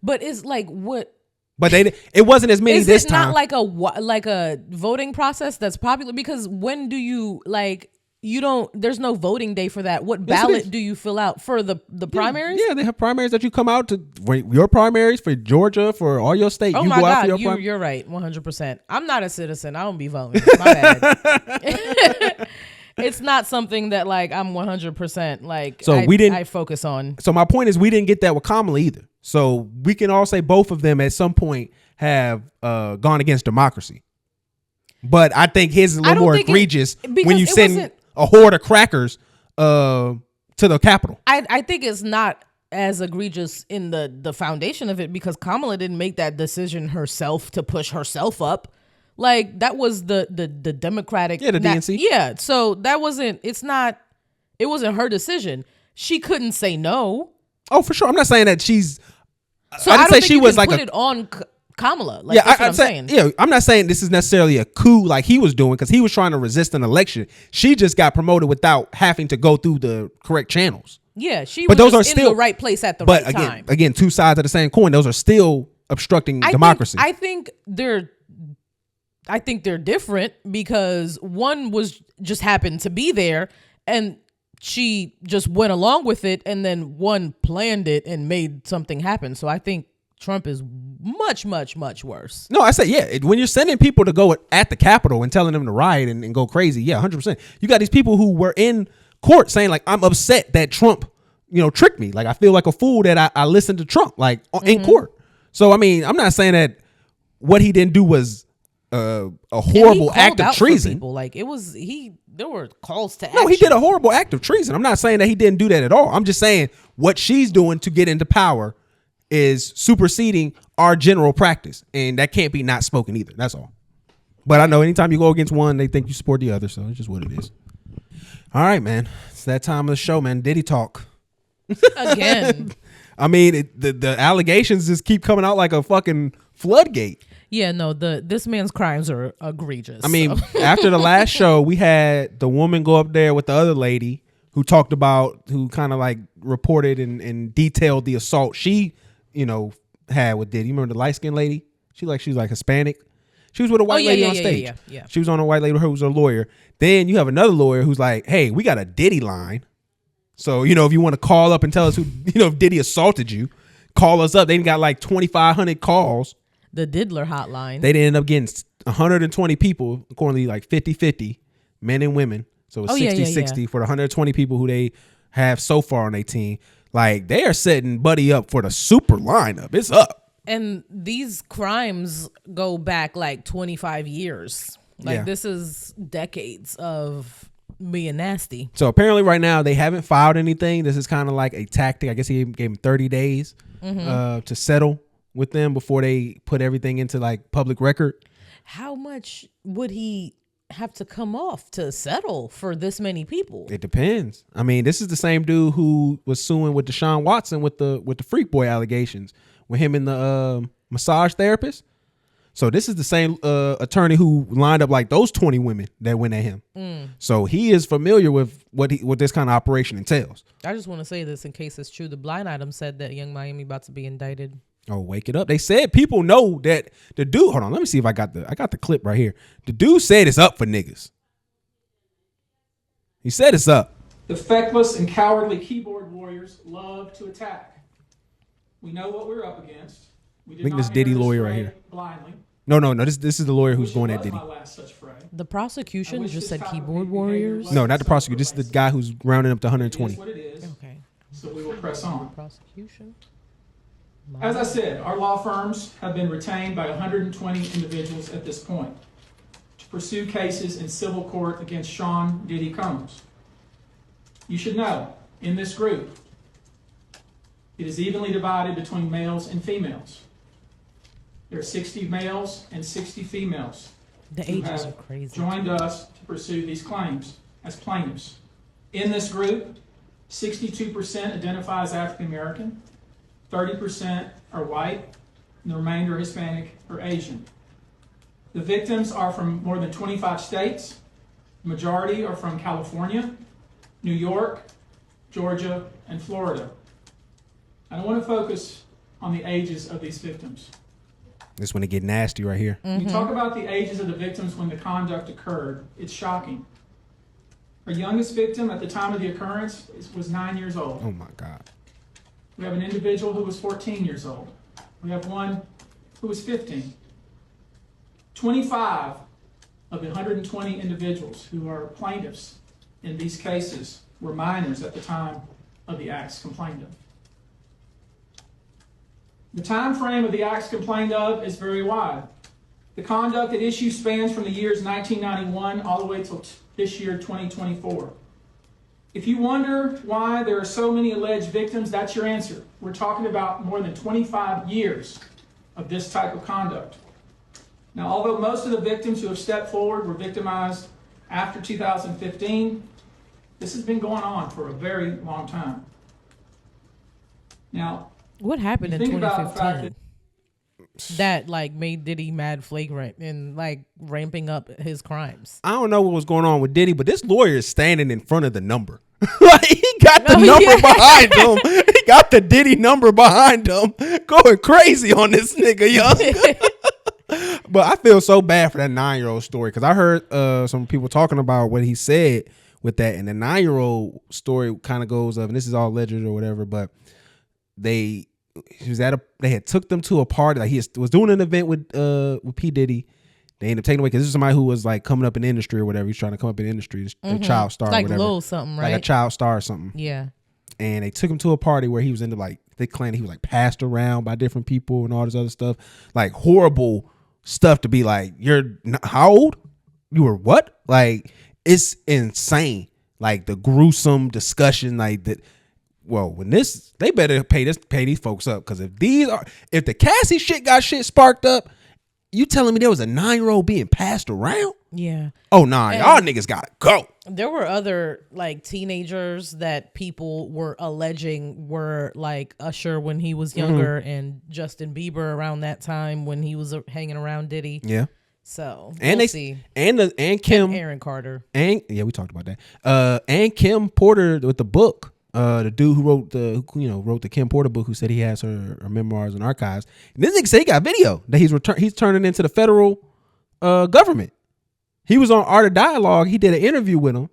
But it's like what? But it wasn't as many this time. Is it not like a voting process that's popular? Because when do you there's no voting day for that. What ballot do you fill out for the primaries? Yeah, they have primaries that you come out to. Your primaries for Georgia, for all your state. Oh you my go God, out for your you're right, 100%. I'm not a citizen. I don't be voting. My bad. It's not something that like I'm 100% like. So I focus on. So my point is, we didn't get that with Kamala either. So we can all say both of them at some point have gone against democracy. But I think his is a little more egregious when you send a horde of crackers to the Capitol. I think it's not as egregious in the foundation of it because Kamala didn't make that decision herself to push herself up. Like that was the Democratic, the DNC. Yeah, so that wasn't. It wasn't her decision. She couldn't say no. Oh, for sure. I'm not saying that she's. So I I didn't don't say think she you was can like put a. it on Kamala. Like, Yeah, that's what I'm saying. Yeah, I'm not saying this is necessarily a coup like he was doing because he was trying to resist an election. She just got promoted without having to go through the correct channels. Yeah, she But was those just are in still the right place at the but right time. again, two sides of the same coin. Those are still obstructing democracy. I think they're different because one was just happened to be there and she just went along with it, and then one planned it and made something happen. So I think Trump is much, much, much worse. No, I say, yeah, when you're sending people to go at the Capitol and telling them to riot and go crazy, yeah, 100%. You got these people who were in court saying, like, I'm upset that Trump, tricked me. Like, I feel like a fool that I listened to Trump, like, in court. So, I mean, I'm not saying that what he didn't do was a horrible act of treason. People. Like, there were calls to action. No, he did a horrible act of treason. I'm not saying that he didn't do that at all. I'm just saying what she's doing to get into power is superseding our general practice, and that can't be not spoken either. That's all. But I know anytime you go against one, they think you support the other, so it's just what it is. All right, man. It's that time of the show, man. Diddy talk. Again. I mean, the allegations just keep coming out like a fucking floodgate. Yeah, no, this man's crimes are egregious. I mean, after the last show, we had the woman go up there with the other lady who talked about, who kind of like reported and detailed the assault she, had with Diddy. You remember the light-skinned lady? She's like Hispanic. She was with a white lady on stage. Yeah. She was on a white lady who was a lawyer. Then you have another lawyer who's like, hey, we got a Diddy line. So, if you want to call up and tell us who, if Diddy assaulted you, call us up. They got like 2,500 calls. The Diddler hotline. They ended up getting 120 people, accordingly like 50-50, men and women. So it's 60-60 for the 120 people who they have so far on their team. Like, they are setting Buddy up for the super lineup. It's up. And these crimes go back like 25 years. Like, this is decades of being nasty. So apparently right now they haven't filed anything. This is kind of like a tactic. I guess he gave him 30 days to settle with them before they put everything into like public record. How much would he have to come off to settle for this many people? It depends. I mean, this is the same dude who was suing with Deshaun Watson with the freak boy allegations with him and the massage therapist. So this is the same attorney who lined up like those 20 women that went at him. So he is familiar with what this kind of operation entails. I just want to say this in case it's true. The blind item said that Young Miami about to be indicted. Oh, wake it up. They said people know that the dude, hold on, let me see if I got the clip right here. The dude said it's up for niggas. He said it's up. The feckless and cowardly keyboard warriors love to attack. We know what we're up against. I think this Diddy lawyer right here. Blindly. No. This is the lawyer who's going at Diddy. The prosecution just said keyboard warriors? No, not the prosecutor. This is the guy who's rounding up to 120. It is what it is. Okay. So we will press on. Prosecution. As I said, our law firms have been retained by 120 individuals at this point to pursue cases in civil court against Sean Diddy Combs. You should know, in this group, it is evenly divided between males and females. There are 60 males and 60 females the who ages have are crazy. Joined us to pursue these claims as plaintiffs. In this group, 62% identify as African American, 30% are white, and the remainder are Hispanic or Asian. The victims are from more than 25 states. The majority are from California, New York, Georgia, and Florida. I don't want to focus on the ages of these victims. This when it get nasty right here. When you talk about the ages of the victims when the conduct occurred, it's shocking. Our youngest victim at the time of the occurrence was 9 years old. Oh my God. We have an individual who was 14 years old. We have one who was 15. 25 of the 120 individuals who are plaintiffs in these cases were minors at the time of the acts complained of. The time frame of the acts complained of is very wide. The conduct at issue spans from the years 1991 all the way till this year, 2024. If you wonder why there are so many alleged victims, that's your answer. We're talking about more than 25 years of this type of conduct. Now, although most of the victims who have stepped forward were victimized after 2015, this has been going on for a very long time. Now, What happened in think about the fact 2015 that like made Diddy mad flagrant and like ramping up his crimes? I don't know what was going on with Diddy, but this lawyer is standing in front of the number. Like he got the number behind him. He got the Diddy number behind him, going crazy on this nigga, young. But I feel so bad for that 9-year-old story because I heard some people talking about what he said with that, and the 9-year-old story kind of goes up, and this is all alleged or whatever, but they had took them to a party. Like he was doing an event with P. Diddy. They ended up taking away because this is somebody who was like coming up in the industry or whatever. He's trying to come up in the industry, a child star, like or whatever. Lil something, right? Like a child star or something. Yeah. And they took him to a party where he was into like, they claimed he was like passed around by different people and all this other stuff, like horrible stuff to be like, how old? You were what? Like it's insane. Like the gruesome discussion, like that. Well, when they better pay these folks up because if the Cassie shit got shit sparked up, you telling me there was a 9-year-old being passed around? Yeah. Oh nah, y'all niggas gotta go. There were other like teenagers that people were alleging were like Usher when he was younger and Justin Bieber around that time when he was hanging around Diddy. Yeah. So and we'll see. And Kim and Aaron Carter. And yeah, we talked about that. And Kim Porter with the book. The dude who wrote the Kim Porter book, who said he has her memoirs and archives. And this nigga said he got video that he's turning into the federal government. He was on Art of Dialogue. He did an interview with him,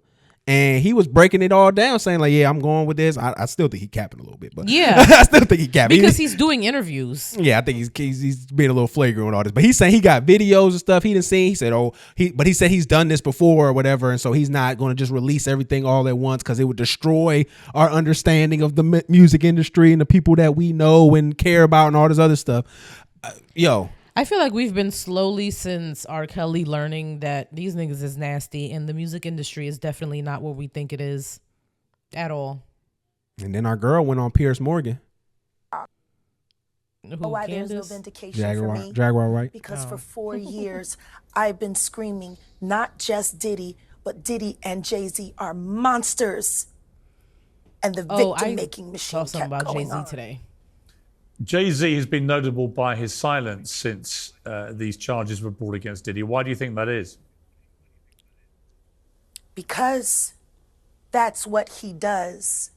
and he was breaking it all down, saying like, "Yeah, I'm going with this." I still think he capping a little bit, but yeah, I still think he capping because he's doing interviews. Yeah, I think he's being a little flagrant with all this, but he's saying he got videos and stuff he didn't see. He said, he said he's done this before or whatever, and so he's not going to just release everything all at once because it would destroy our understanding of the music industry and the people that we know and care about and all this other stuff. I feel like we've been slowly since R. Kelly learning that these niggas is nasty and the music industry is definitely not what we think it is at all. And then our girl went on Piers Morgan. Why there's no vindication Jaguar, for me? Jaguar, right? Because for 4 years, I've been screaming, not just Diddy, but Diddy and Jayz are monsters. And the victim-making machine something kept about going Jayz on. today. Jayz has been notable by his silence since these charges were brought against Diddy. Why do you think that is? Because that's what he does.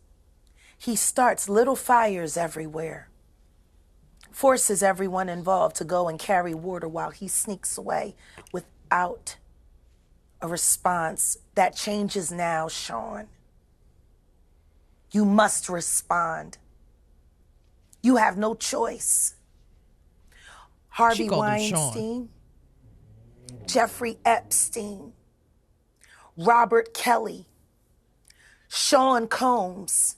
He starts little fires everywhere, forces everyone involved to go and carry water while he sneaks away without a response. That changes now, Sean. You must respond. You have no choice. Harvey Weinstein, Jeffrey Epstein, Robert Kelly, Sean Combs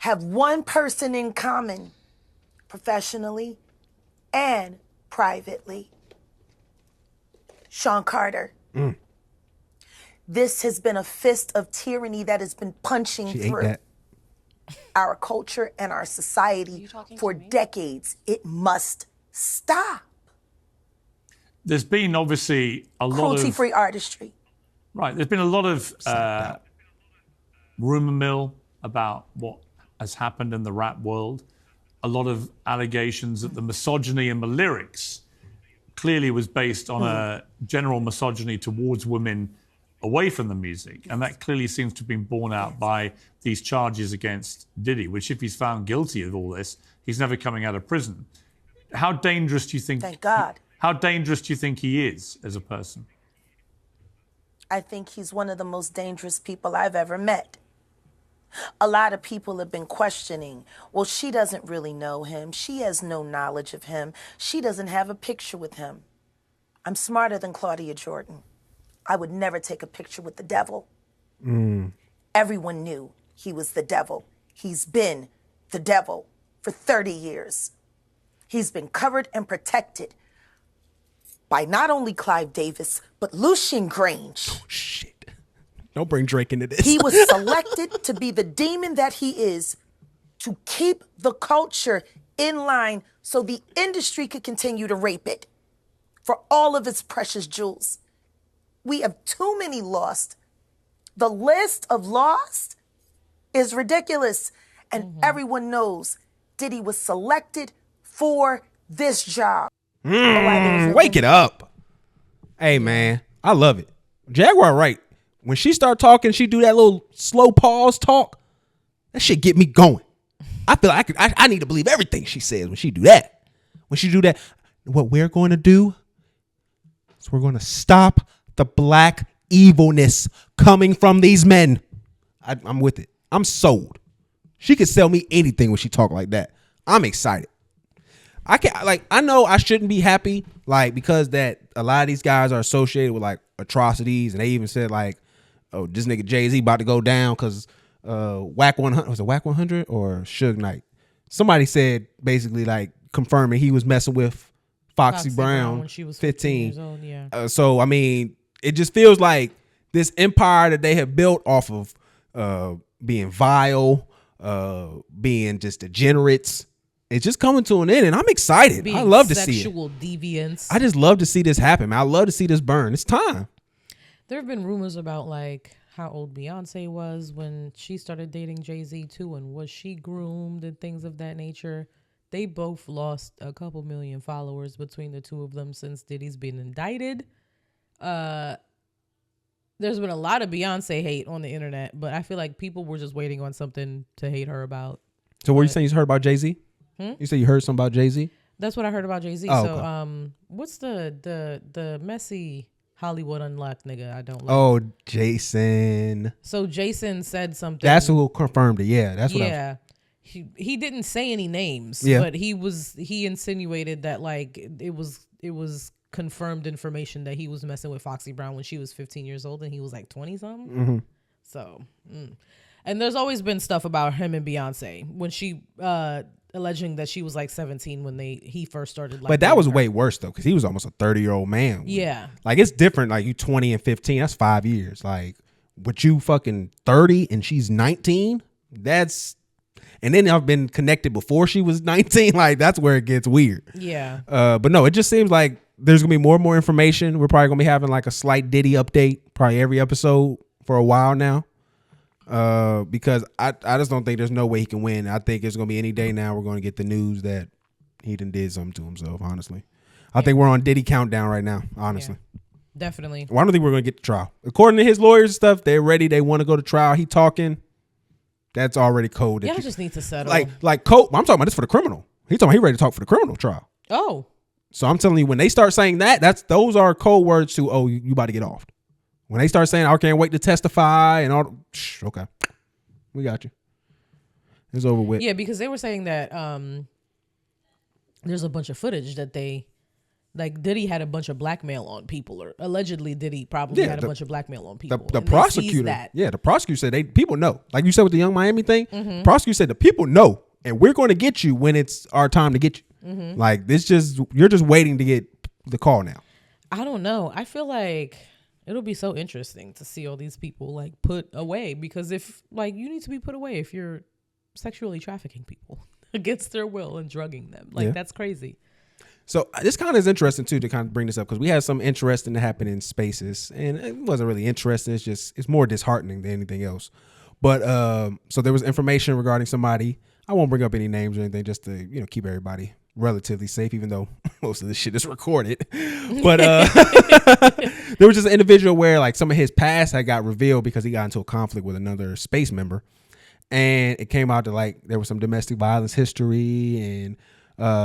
have one person in common, professionally and privately. Sean Carter. This has been a fist of tyranny that has been punching through our culture and our society for decades. It must stop. There's been obviously a lot of cruelty-free artistry. Right. There's been a lot of rumor mill about what has happened in the rap world. A lot of allegations that the misogyny in the lyrics clearly was based on a general misogyny towards women away from the music. And that clearly seems to have been borne out by these charges against Diddy, which if he's found guilty of all this, he's never coming out of prison. How dangerous do you think? Thank God. How dangerous do you think he is as a person? I think he's one of the most dangerous people I've ever met. A lot of people have been questioning, well, she doesn't really know him. She has no knowledge of him. She doesn't have a picture with him. I'm smarter than Claudia Jordan. I would never take a picture with the devil. Everyone knew he was the devil. He's been the devil for 30 years. He's been covered and protected by not only Clive Davis, but Lucian Grange. Oh, shit. Don't bring Drake into this. He was selected to be the demon that he is to keep the culture in line so the industry could continue to rape it for all of its precious jewels. We have too many lost. The list of lost is ridiculous. And everyone knows Diddy was selected for this job. Wake it up. Hey, man, I love it. Jaguar Wright, when she start talking, she do that little slow pause talk. That shit get me going. I feel like I need to believe everything she says when she do that. When she do that, what we're going to do is we're going to stop the black evilness coming from these men. I'm with it. I'm sold. She could sell me anything when she talk like that. I'm excited. I know I shouldn't be happy, because that a lot of these guys are associated with atrocities, and they even said oh, this nigga Jayz about to go down because Whack 100, was it Whack 100 or Suge Knight? Somebody said basically confirming he was messing with Foxy Brown when she was 15 years old. Yeah. So I mean, it just feels like this empire that they have built off of being vile, being just degenerates. It's just coming to an end, and I'm excited. I love to see it. Sexual deviance. I just love to see this happen, man. I love to see this burn. It's time. There have been rumors about how old Beyonce was when she started dating Jay-Z too, and was she groomed and things of that nature. They both lost a couple million followers between the two of them since Diddy's been indicted. There's been a lot of Beyonce hate on the internet, but I feel like people were just waiting on something to hate her about. So what are you saying? You heard about Jay-Z? You said you heard something about Jay-Z? That's what I heard about Jay-Z. Oh, so, okay. What's the messy Hollywood unlocked nigga I don't like? Oh, Jason. So Jason said something. That's who confirmed it. Yeah, that's what. Yeah, he didn't say any names, yeah. but he insinuated that it was confirmed information that he was messing with Foxy Brown when she was 15 years old and he was 20 something. Mm-hmm. So, and there's always been stuff about him and Beyonce when she alleging that she was 17 when he first started. But that was way worse though, because he was almost a 30-year-old man. Yeah, it's different. You 20 and 15, that's 5 years. But you fucking 30 and she's 19, and then I've been connected before she was 19. That's where it gets weird. Yeah. But no, it just seems like there's gonna be more and more information. We're probably gonna be having a slight Diddy update probably every episode for a while now. Because I just don't think there's no way he can win. I think it's gonna be any day now we're gonna get the news that he done did something to himself. Honestly, I think we're on Diddy countdown right now. Honestly, definitely. Well, I don't think we're gonna get to trial. According to his lawyers and stuff, they're ready. They want to go to trial. He talking. That's already code. Y'all just need to settle. Code. I'm talking about this for the criminal. He ready to talk for the criminal trial. Oh. So I'm telling you, when they start saying those are code words to you about to get off. When they start saying, I can't wait to testify and all, okay, we got you. It's over with. Yeah, because they were saying that there's a bunch of footage that Diddy had a bunch of blackmail on people, or allegedly Diddy probably had a bunch of blackmail on people. The prosecutor, the prosecutor said people know. Like you said with the Young Miami thing, the prosecutor said the people know, and we're going to get you when it's our time to get you. You're just waiting to get the call now. I don't know. I feel like it'll be so interesting to see all these people put away, because if you need to be put away if you're sexually trafficking people against their will and drugging them. That's crazy. So this kind of is interesting too, to kind of bring this up, because we had some interesting to happen in spaces, and it wasn't really interesting. It's more disheartening than anything else. But so there was information regarding somebody. I won't bring up any names or anything, just to keep everybody relatively safe, even though most of this shit is recorded. But there was just an individual where some of his past had got revealed because he got into a conflict with another space member, and it came out that there was some domestic violence history, and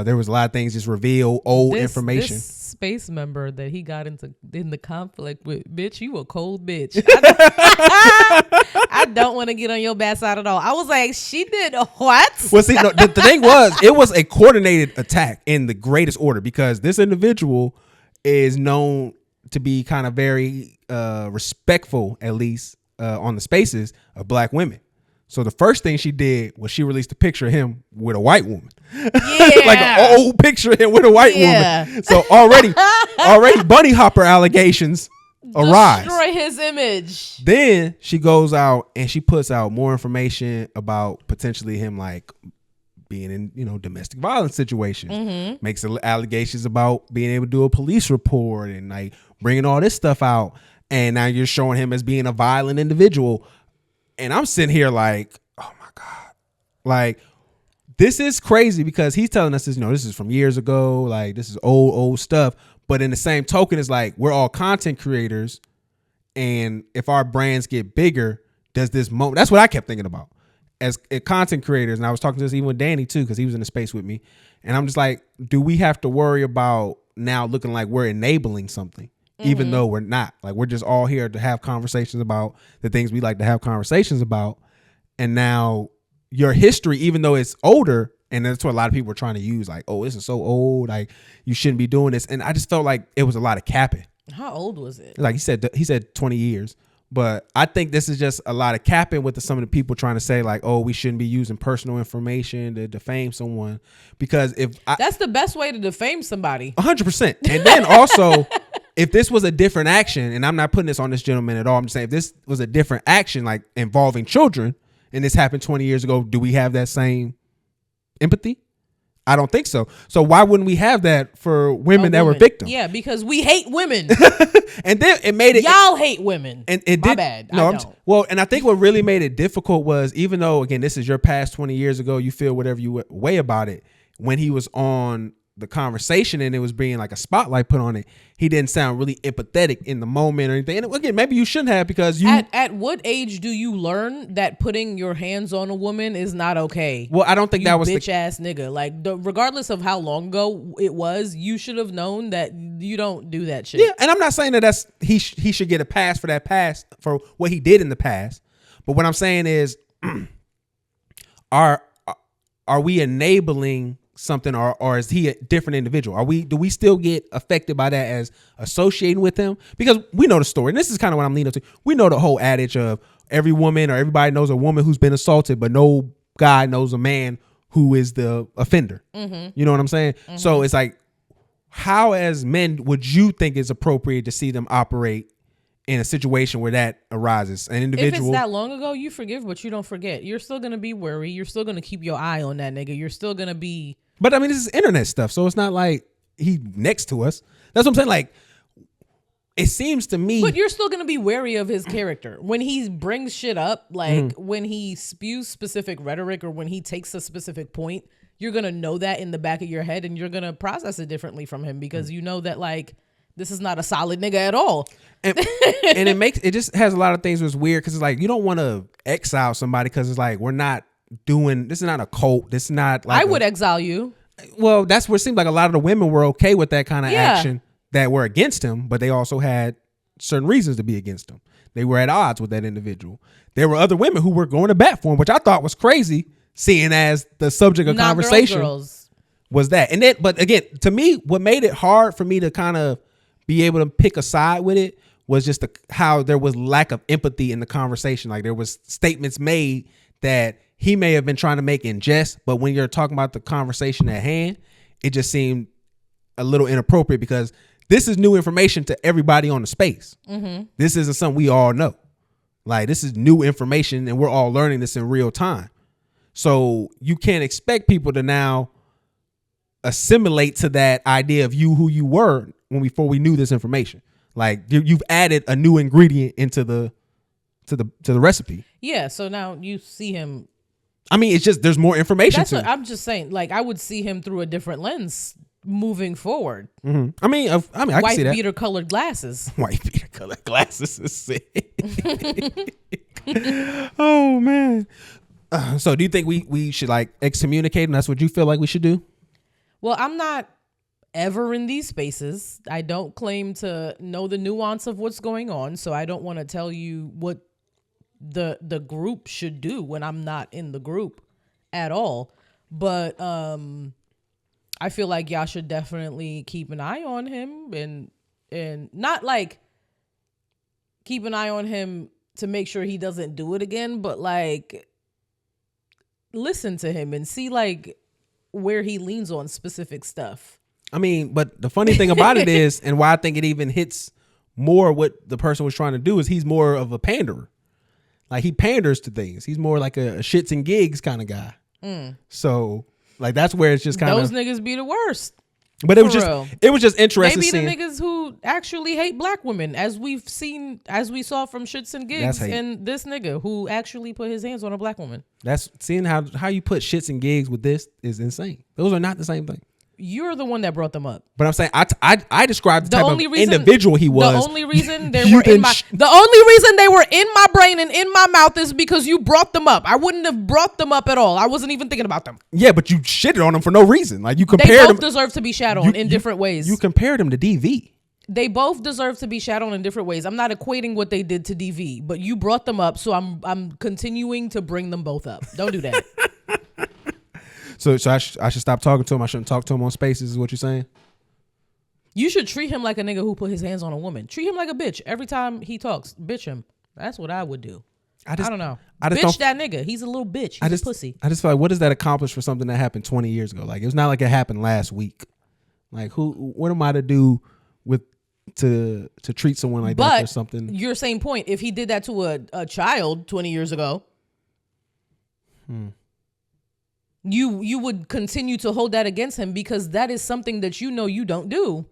there was a lot of things just revealed, old information. This space member that he got in the conflict with, bitch, you a cold bitch. I don't want to get on your bad side at all. I was like, she did what? Well, see, no, the thing was, it was a coordinated attack in the greatest order, because this individual is known to be kind of very respectful, at least on the spaces, of black women. So the first thing she did was she released a picture of him with a white woman. Yeah. An old picture of him with a white woman. So already bunny hopper allegations arise. Destroy his image. Then she goes out and she puts out more information about potentially him being in domestic violence situations. Makes allegations about being able to do a police report and bringing all this stuff out. And now you're showing him as being a violent individual. And I'm sitting here oh my God, this is crazy because he's telling us this, this is from years ago, like this is old stuff. But in the same token, it's like we're all content creators, and if our brands get bigger, does this moment? That's what I kept thinking about as content creators. And I was talking to this even with Danny too, because he was in the space with me, and I'm just like, do we have to worry about now looking like we're enabling something, even though we're not? Like we're just all here to have conversations about the things we like to have conversations about, and now your history, even though it's older, and that's what a lot of people are trying to use, like, oh, this is so old, like you shouldn't be doing this. And I just felt like it was a lot of capping. How old was it? Like he said 20 years. But I think this is just a lot of capping with some of the people trying to say like, oh, we shouldn't be using personal information to defame someone. Because that's the best way to defame somebody. 100%. And then also, if this was a different action, and I'm not putting this on this gentleman at all, I'm just saying if this was a different action, like involving children, and this happened 20 years ago, do we have that same empathy? I don't think so. So why wouldn't we have that for women that were victims? Yeah, because we hate women. And then it made it. Y'all hate women. And it My did. bad. No, I don't. Well, and I think what really made it difficult was, even though again this is your past 20 years ago, you feel whatever you way about it. When he was on the conversation and it was being like a spotlight put on it, he didn't sound really empathetic in the moment or anything. And again, maybe you shouldn't have, because you at what age do you learn that putting your hands on a woman is not okay? Well, I don't think that was bitch ass nigga. Like regardless of how long ago it was, you should have known that you don't do that shit. Yeah, and I'm not saying that he should get a pass for that past for what he did in the past. But what I'm saying is, are we enabling something, or is he a different individual? Do we still get affected by that as associating with him? Because we know the story, and this is kind of what I'm leaning up to. We know the whole adage of every woman or everybody knows a woman who's been assaulted, but no guy knows a man who is the offender. Mm-hmm. You know what I'm saying? Mm-hmm. So it's like, how as men would you think it's appropriate to see them operate in a situation where that arises? An individual. If it's that long ago, you forgive, but you don't forget. You're still going to be worried. You're still going to keep your eye on that nigga. You're still going to be. But I mean, this is internet stuff, so it's not like he next to us. That's what I'm saying. Like, it seems to me. But you're still going to be wary of his character. When he brings shit up, like when he spews specific rhetoric or when he takes a specific point, you're going to know that in the back of your head, and you're going to process it differently from him, because you know that, like, this is not a solid nigga at all. And it just has a lot of things that's weird, because it's like, you don't want to exile somebody because it's like, this is not a cult. This is not like I would exile you. Well, that's where it seemed like a lot of the women were okay with that kind of action, that were against him, but they also had certain reasons to be against him. They were at odds with that individual. There were other women who were going to bat for him, which I thought was crazy, seeing as the subject of conversation was that. And then, but again, to me, what made it hard for me to kind of be able to pick a side with it was just how there was lack of empathy in the conversation. Like, there was statements made that he may have been trying to make in jest, but when you're talking about the conversation at hand, it just seemed a little inappropriate, because this is new information to everybody on the space. Mm-hmm. This isn't something we all know. Like, this is new information, and we're all learning this in real time. So you can't expect people to now assimilate to that idea of you, who you were before we knew this information. Like, you've added a new ingredient into the recipe. Yeah. So now you see him. I mean, it's just, there's more information to it. I'm just saying, like, I would see him through a different lens moving forward. Mm-hmm. I mean, I can see that. White beater colored glasses. White beater colored glasses is sick. Oh man. So do you think we should like excommunicate him? That's what you feel like we should do? Well, I'm not ever in these spaces. I don't claim to know the nuance of what's going on, so I don't want to tell you what the group should do when I'm not in the group at all. But I feel like y'all should definitely keep an eye on him, and not like keep an eye on him to make sure he doesn't do it again, but like listen to him and see like where he leans on specific stuff. I mean, but the funny thing about it is, and why I think it even hits more what the person was trying to do, is he's more of a panderer. Like, he panders to things. He's more like a shits and gigs kind of guy. So like, that's where it's just kind of, those niggas be the worst. But it was For just real. it was just interesting. Maybe seeing, the niggas who actually hate black women, as we saw from Shits and That's Gigs, hate. and this nigga who actually put his hands on a black woman. That's seeing how you put Shits and Gigs with this is insane. Those are not the same thing. You're the one that brought them up. But I'm saying I described the The type only of reason, individual he was. The only reason they You were in then my the only reason they were in my brain and in my mouth is because you brought them up. I wouldn't have brought them up at all. I wasn't even thinking about them. Yeah, but you shitted on them for no reason. Like you They compared both them. deserve to be shat on in different ways. You compared them to DV. They both deserve to be shat on in different ways. I'm not equating what they did to DV, but you brought them up, so I'm continuing to bring them both up. Don't do that. So I should stop talking to him. I shouldn't talk to him on Spaces. Is what you're saying? You should treat him like a nigga who put his hands on a woman. Treat him like a bitch every time he talks. Bitch him. That's what I would do. I don't know. Bitch that nigga. He's a little bitch. He's a pussy. I just feel like, what does that accomplish for something that happened 20 years ago? Like, it's not like it happened last week. Like, what am I to do with to treat someone like that for something? Your same point. If he did that to a child 20 years ago, you would continue to hold that against him because that is something that you know you don't do.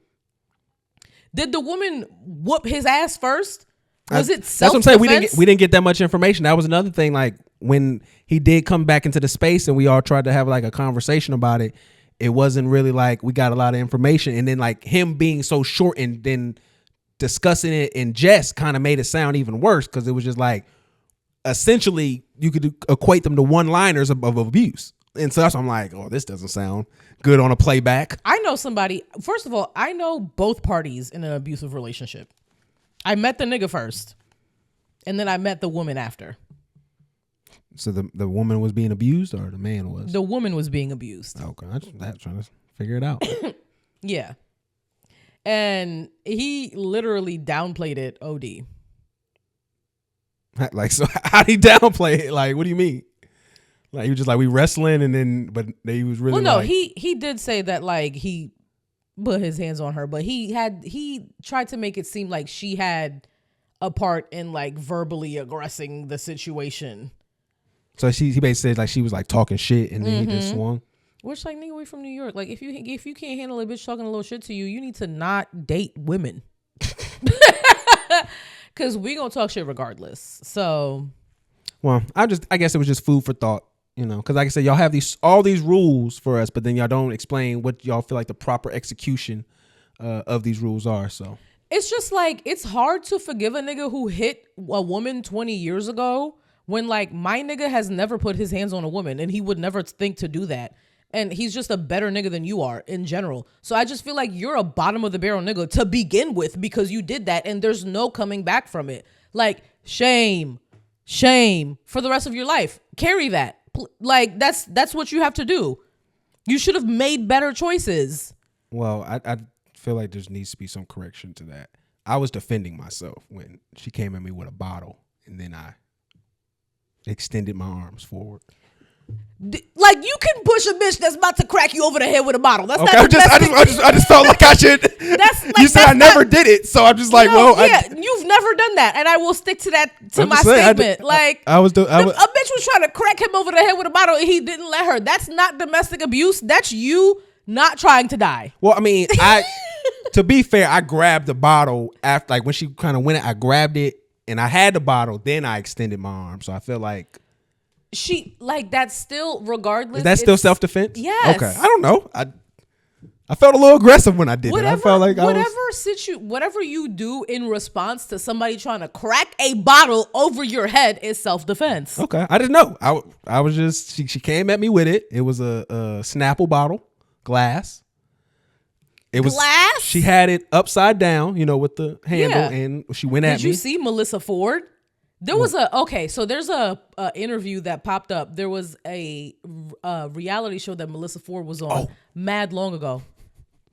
Did the woman whoop his ass first? Was it self-defense? That's what I'm saying. We didn't get that much information. That was another thing. Like when he did come back into the space and we all tried to have like a conversation about it, it wasn't really like we got a lot of information. And then like him being so short and then discussing it in jest kind of made it sound even worse because it was just like essentially you could equate them to one-liners of abuse. And so that's I'm like, oh, this doesn't sound good on a playback. I know somebody. First of all, I know both parties in an abusive relationship. I met the nigga first, and then I met the woman after. So the woman was being abused, or the man was? The woman was being abused. Okay, I'm trying to figure it out. Yeah, and he literally downplayed it. OD. Like, so how'd he downplay it? Like, what do you mean? Like he was just like we wrestling, and then but he was really. Well, no, like, he did say that like he put his hands on her, but he tried to make it seem like she had a part in like verbally aggressing the situation. So he basically said like she was like talking shit, and then he just swung. Which like nigga, we from New York. Like if you can't handle a bitch talking a little shit to you, you need to not date women. Cause we gonna talk shit regardless. So. Well, I guess it was just food for thought. You know, because like I said, y'all have all these rules for us, but then y'all don't explain what y'all feel like the proper execution of these rules are. So it's just like it's hard to forgive a nigga who hit a woman 20 years ago when like my nigga has never put his hands on a woman and he would never think to do that. And he's just a better nigga than you are in general. So I just feel like you're a bottom of the barrel nigga to begin with because you did that and there's no coming back from it. Like shame for the rest of your life. Carry that. Like that's what you have to do. You should have made better choices. Well, I feel like there needs to be some correction to that. I was defending myself when she came at me with a bottle, and then I extended my arms forward. Like you can push a bitch that's about to crack you over the head with a bottle. That's okay, not I just felt like I should. That's like, you said I never did it, so I'm just like, no, you've never done that, and I will stick to that my statement. A bitch was trying to crack him over the head with a bottle, and he didn't let her. That's not domestic abuse. That's you not trying to die. Well, I mean, to be fair, I grabbed the bottle after, like when she kind of went, I grabbed it, and I had the bottle. Then I extended my arm, so I feel like. She like that's still regardless. Is that still self-defense? Yes. Okay. I don't know. I felt a little aggressive when I did it. I felt like whatever you do in response to somebody trying to crack a bottle over your head is self-defense. Okay. I didn't know. I was just she came at me with it. It was a Snapple bottle, glass. It was glass. She had it upside down, with the handle, and she went at me. Did you see Melyssa Ford? There was so there's a interview that popped up. There was a reality show that Melyssa Ford was on mad long ago.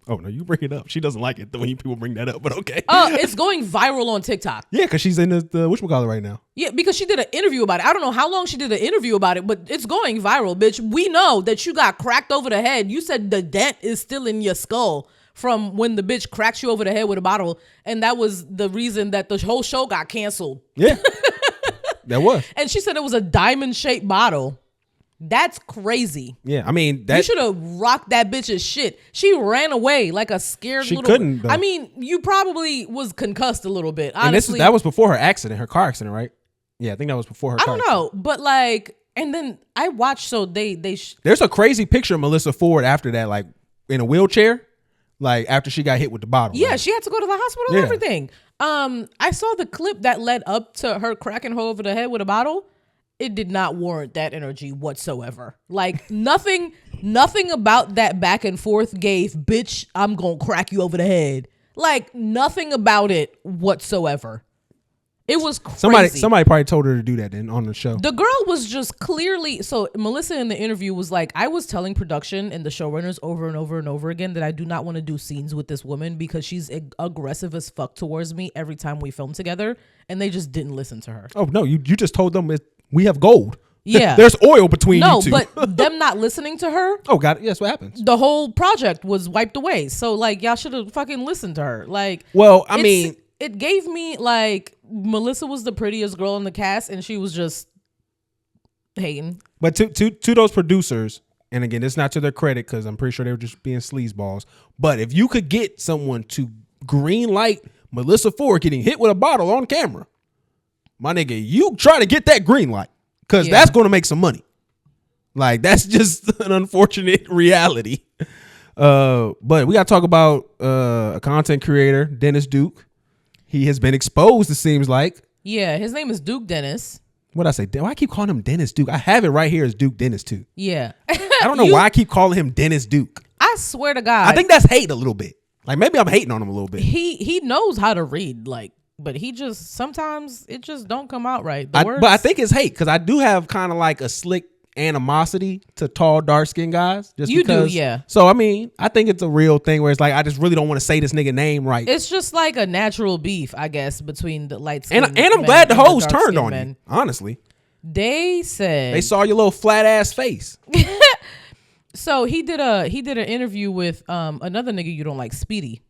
Oh, no, you bring it up. She doesn't like it when people bring that up, but okay. It's going viral on TikTok. Yeah, because she's in the whatchamacallit right now. Yeah, because she did an interview about it. I don't know how long she did an interview about it, but it's going viral, bitch. We know that you got cracked over the head. You said the dent is still in your skull from when the bitch cracked you over the head with a bottle, and that was the reason that the whole show got canceled. Yeah. That was. And she said it was a diamond-shaped bottle. That's crazy. Yeah, I mean, You should have rocked that bitch's shit. She ran away like a scared She little. couldn't, though. I mean, you probably was concussed a little bit. Honestly, and that was before her accident, her car accident, right? Yeah, I think that was before her. I don't know, but like, and then I watched. So there's a crazy picture of Melyssa Ford after that, like in a wheelchair, like after she got hit with the bottle. Yeah, like, she had to go to the hospital and everything. I saw the clip that led up to her cracking her over the head with a bottle. It did not warrant that energy whatsoever. Like nothing about that back and forth gave, bitch, I'm gonna crack you over the head. Like nothing about it whatsoever. It was crazy. Somebody probably told her to do that then on the show. The girl was just clearly, so Melyssa in the interview was like, I was telling production and the showrunners over and over and over again that I do not want to do scenes with this woman because she's aggressive as fuck towards me every time we film together, and they just didn't listen to her. Oh no, you just told them we have gold. Yeah. There's oil between you two. No, but them not listening to her. Oh, got it. Yes, what happens? The whole project was wiped away. So like y'all should have fucking listened to her. Like, well, I mean, it gave me like Melyssa was the prettiest girl in the cast and she was just hating. But to those producers, and again, it's not to their credit because I'm pretty sure they were just being sleazeballs. But if you could get someone to green light Melyssa Ford getting hit with a bottle on camera, my nigga, you try to get that green light because that's going to make some money. Like, that's just an unfortunate reality. But we got to talk about a content creator, Dennis Duke. He has been exposed, it seems like. Yeah, his name is Duke Dennis. What'd I say? Why I keep calling him Dennis Duke? I have it right here as Duke Dennis too. Yeah. I don't know why I keep calling him Dennis Duke. I swear to God. I think that's hate a little bit. Like maybe I'm hating on him a little bit. He knows how to read, like, but he just sometimes it just don't come out right. But I think it's hate because I do have kind of like a slick animosity to tall, dark skinned guys. Just you because, do, yeah. So I mean, I think it's a real thing where it's like I just really don't want to say this nigga name right. It's just like a natural beef, I guess, between the light skin and I'm glad the hoes turned on you. Honestly, they said they saw your little flat ass face. So he did an interview with another nigga you don't like, Speedy.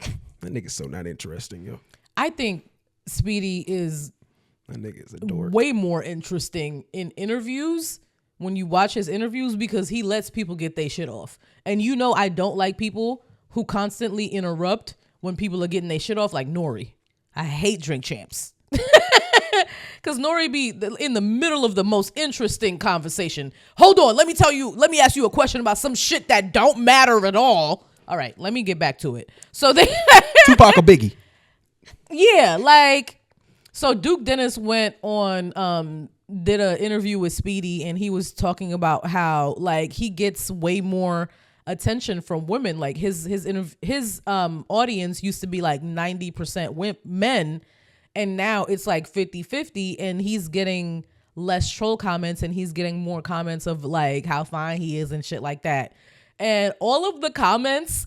That nigga's so not interesting, yo. I think Speedy is that nigga is a dork. Way more interesting in interviews when you watch his interviews because he lets people get their shit off. And you know I don't like people who constantly interrupt when people are getting their shit off, like Nori. I hate Drink Champs. Because Nori be in the middle of the most interesting conversation. Hold on, let me ask you a question about some shit that don't matter at all. All right, let me get back to it. So they Tupac or Biggie. Yeah, like, so Duke Dennis went on, did an interview with Speedy, and he was talking about how, like, he gets way more attention from women. Like, his audience used to be, like, 90% men, and now it's, like, 50-50, and he's getting less troll comments, and he's getting more comments of, like, how fine he is and shit like that. And all of the comments...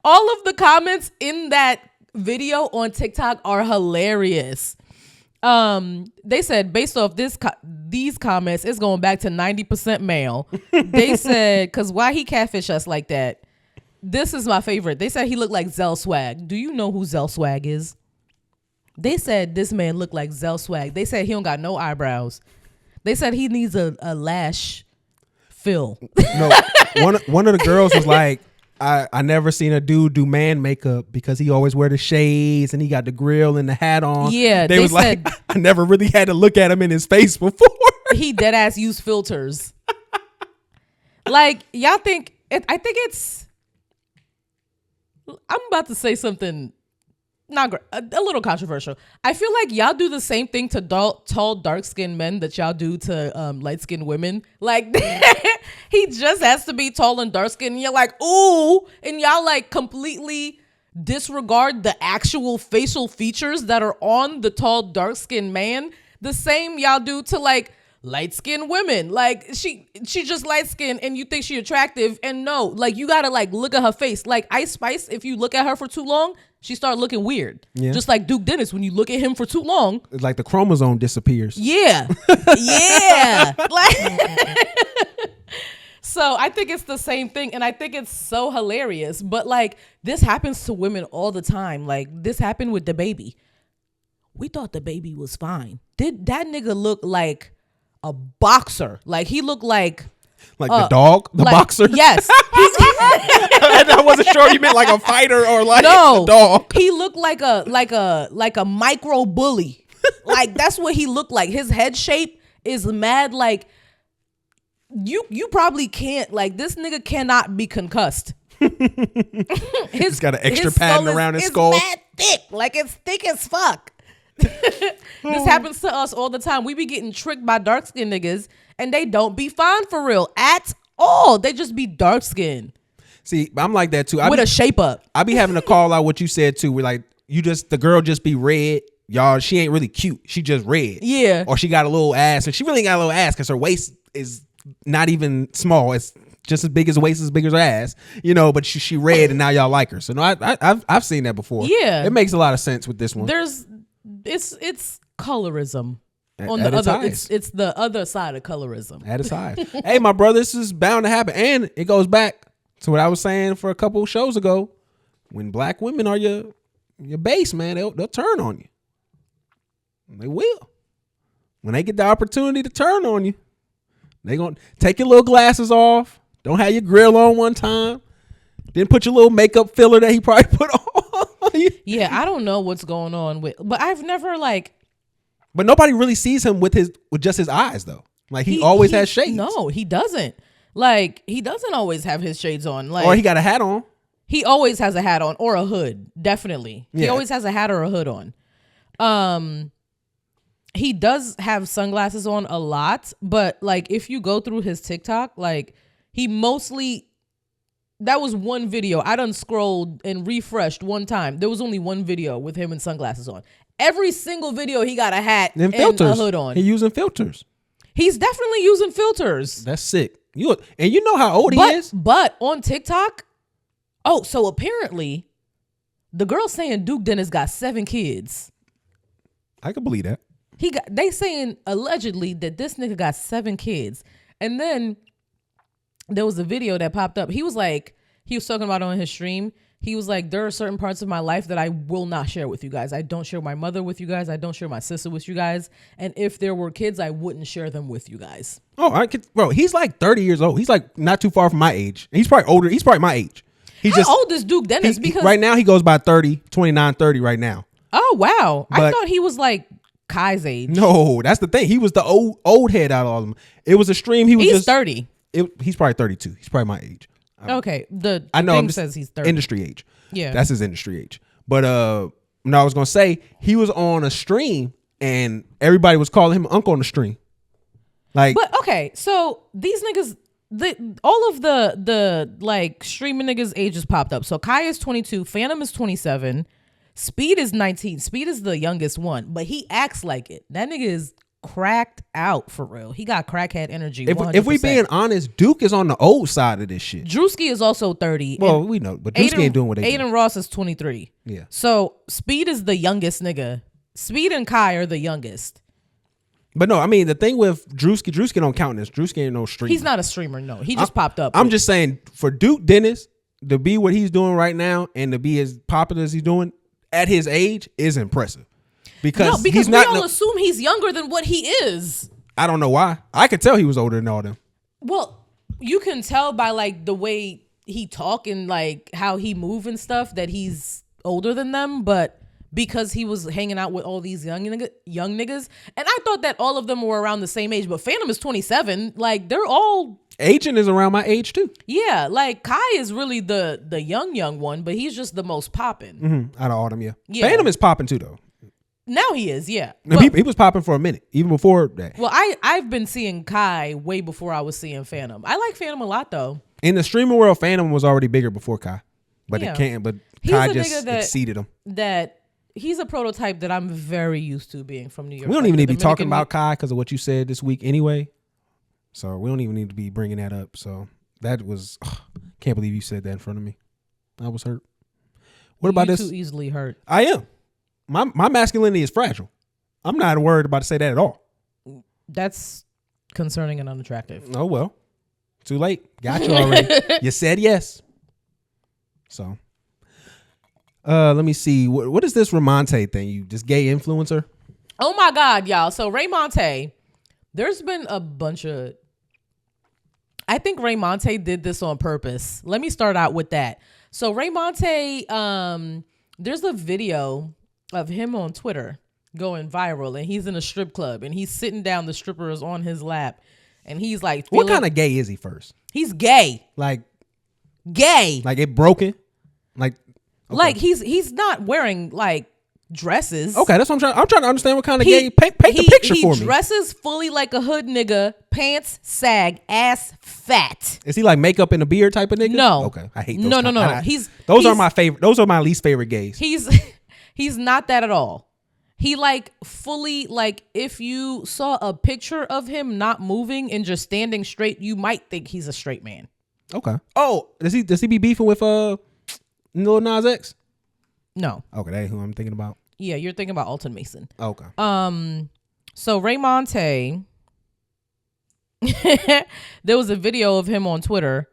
all of the comments in that video on TikTok are hilarious. They said based off these comments, it's going back to 90% male. They said, because why he catfish us like that? This is my favorite. They said he looked like Zell Swag. Do you know who Zell Swag is? They said this man looked like Zell Swag. They said he don't got no eyebrows. They said he needs a lash fill. No, one of the girls was like, I never seen a dude do man makeup because he always wear the shades and he got the grill and the hat on. Yeah, they was said, like, I never really had to look at him in his face before. He dead ass use filters. Like, y'all think I think it's. I'm about to say something a little controversial. I feel like y'all do the same thing to tall, dark-skinned men that y'all do to light-skinned women. Like, he just has to be tall and dark-skinned, and you're like, ooh, and y'all, like, completely disregard the actual facial features that are on the tall, dark-skinned man. The same y'all do to, like, light-skinned women. Like, she just light-skinned, and you think she attractive, and no, like, you gotta, like, look at her face. Like, Ice Spice, if you look at her for too long, she started looking weird. Yeah. Just like Duke Dennis, when you look at him for too long. It's like the chromosome disappears. Yeah. Yeah. Like, so I think it's the same thing. And I think it's so hilarious. But like, this happens to women all the time. Like, this happened with the baby. We thought the baby was fine. Did that nigga look like a boxer. Like he looked like the dog, the boxer. Yes. I wasn't sure you meant like a fighter or like no, a dog. He looked like a micro bully. Like that's what he looked like. His head shape is mad. Like you probably can't. Like this nigga cannot be concussed. He's got an extra padding around his skull. It's mad thick. Like it's thick as fuck. This happens to us all the time. We be getting tricked by dark skinned niggas and they don't be fine for real at all. They just be dark skinned. See, I'm like that too. With a shape up. I be having to call out what you said too. We're like, the girl just be red. Y'all, she ain't really cute. She just red. Yeah. Or she got a little ass. And she really ain't got a little ass because her waist is not even small. It's just as big as the waist, as big as her ass, but she red and now y'all like her. So no, I've seen that before. Yeah. It makes a lot of sense with this one. It's colorism. On at the its other, highest. it's the other side of colorism. At its highest. Hey, my brother, this is bound to happen. And it goes back to what I was saying for a couple of shows ago. When black women are your base, man, they'll turn on you. They will. When they get the opportunity to turn on you, they gonna take your little glasses off. Don't have your grill on one time. Then put your little makeup filler that he probably put on you. Yeah, I don't know what's going on but I've never But nobody really sees him with just his eyes though. Like he always has shades. No, he doesn't. Like he doesn't always have his shades on. Like or he got a hat on. He always has a hat on or a hood. Definitely. Yeah. He always has a hat or a hood on. He does have sunglasses on a lot, but like if you go through his TikTok, like he mostly, that was one video. I done scrolled and refreshed one time. There was only one video with him and sunglasses on. Every single video he got a hat and a hood on. He using filters. He's definitely using filters. That's sick. You know how old he is? But on TikTok, so apparently the girl saying Duke Dennis got 7 kids. I can believe that. They saying allegedly that this nigga got 7 kids. And then there was a video that popped up. He was talking about on his stream. He was like, there are certain parts of my life that I will not share with you guys. I don't share my mother with you guys. I don't share my sister with you guys. And if there were kids, I wouldn't share them with you guys. Oh, bro, he's like 30 years old. He's like not too far from my age. He's probably older. He's probably my age. How old is Duke Dennis? Because right now he goes by 29, 30 right now. Oh, wow. I thought he was like Kai's age. No, that's the thing. He was the old head out of all of them. It was a stream. He's 30. He's probably 32. He's probably my age. Okay. I know. Thing says he's 30. Industry age. Yeah. That's his industry age. But I was gonna say he was on a stream and everybody was calling him uncle on the stream. But okay, so these niggas, all of the like streaming niggas ages popped up. So Kai is 22, Phantom is 27, Speed is 19. Speed is the youngest one, but he acts like it. That nigga is cracked out for real. He got crackhead energy. If we being honest, Duke is on the old side of this shit. Drewski is also 30. Well, we know, but Drewski ain't doing what they do. Aiden Ross is 23. Yeah. So Speed is the youngest nigga. Speed and Kai are the youngest. But no, I mean the thing with Drewski don't count this. Drewski ain't no streamer. He's not a streamer. No, he just popped up. I'm just saying for Duke Dennis to be what he's doing right now and to be as popular as he's doing at his age is impressive. Because we all assume he's younger than what he is. I don't know why. I could tell he was older than all them. Well, you can tell by like the way he talk and like how he move and stuff that he's older than them, but because he was hanging out with all these young niggas, and I thought that all of them were around the same age, but Phantom is 27. Like they're all Agent is around my age too. Yeah, like Kai is really the young one, but he's just the most popping. Mm-hmm. Out of all them, yeah. Phantom is popping too though. Now he is, yeah. No, he was popping for a minute, even before that. Well, I've been seeing Kai way before I was seeing Phantom. I like Phantom a lot though. In the streaming world, Phantom was already bigger before Kai, but it can't. But Kai just exceeded him. That he's a prototype that I'm very used to being from New York. We don't even need to be talking about Kai because of what you said this week anyway. So we don't even need to be bringing that up. So that was, can't believe you said that in front of me. I was hurt. What about this? Too easily hurt. I am. My masculinity is fragile. I'm not worried about to say that at all. That's concerning and unattractive. Oh, well. Too late. Got you already. You said yes. So, let me see. What is this Raymonte thing? You this gay influencer? Oh, my God, y'all. So Raymonte, There's been a bunch of. I think Raymonte did this on purpose. Let me start out with that. So Raymonte, there's a video of him on Twitter going viral, and he's in a strip club, and he's sitting down. The stripper is on his lap, and he's like, what kind of gay is he first? He's gay. Like gay. Like it broken? Like okay. Like he's not wearing like dresses. Okay, that's what I'm trying to understand what kind of gay. Paint the picture for me. He dresses fully like a hood nigga, pants sag, ass fat. Is he like makeup and a beard type of nigga? No. Okay, I hate those. No. Those are my favorite. Those are my least favorite gays. He's not that at all. He like fully like if you saw a picture of him not moving and just standing straight, you might think he's a straight man. Okay. Oh, does he be beefing with Lil Nas X? No. Okay, that ain't who I'm thinking about. Yeah, you're thinking about Alton Mason. Okay. So Raymonte, there was a video of him on Twitter.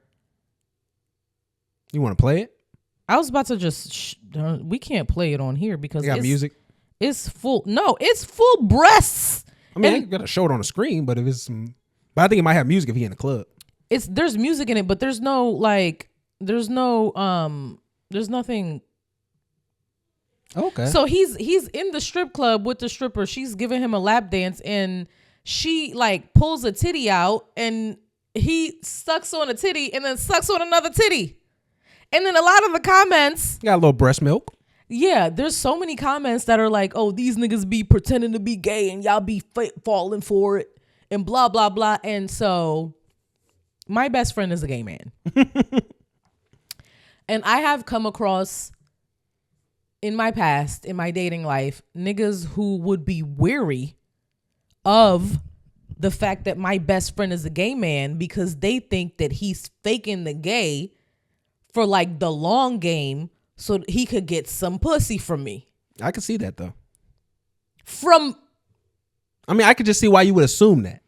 You want to play it? I was about to just. We can't play it on here because you got music. It's full. No, it's full breasts. I mean, I gotta show it on the screen, but if it's but I think it might have music if he in the club. There's music in it, but there's nothing. Okay. So he's in the strip club with the stripper. She's giving him a lap dance, and she like pulls a titty out, and he sucks on a titty, and then sucks on another titty, and then a lot of the comments got a little breast milk. Yeah, there's so many comments that are like, "Oh, these niggas be pretending to be gay, and y'all be falling for it, and blah blah blah." And so, my best friend is a gay man, and I have come across. In my past, in my dating life, niggas who would be weary of the fact that my best friend is a gay man because they think that he's faking the gay for like the long game so he could get some pussy from me. I could see that though. I mean, I could just see why you would assume that.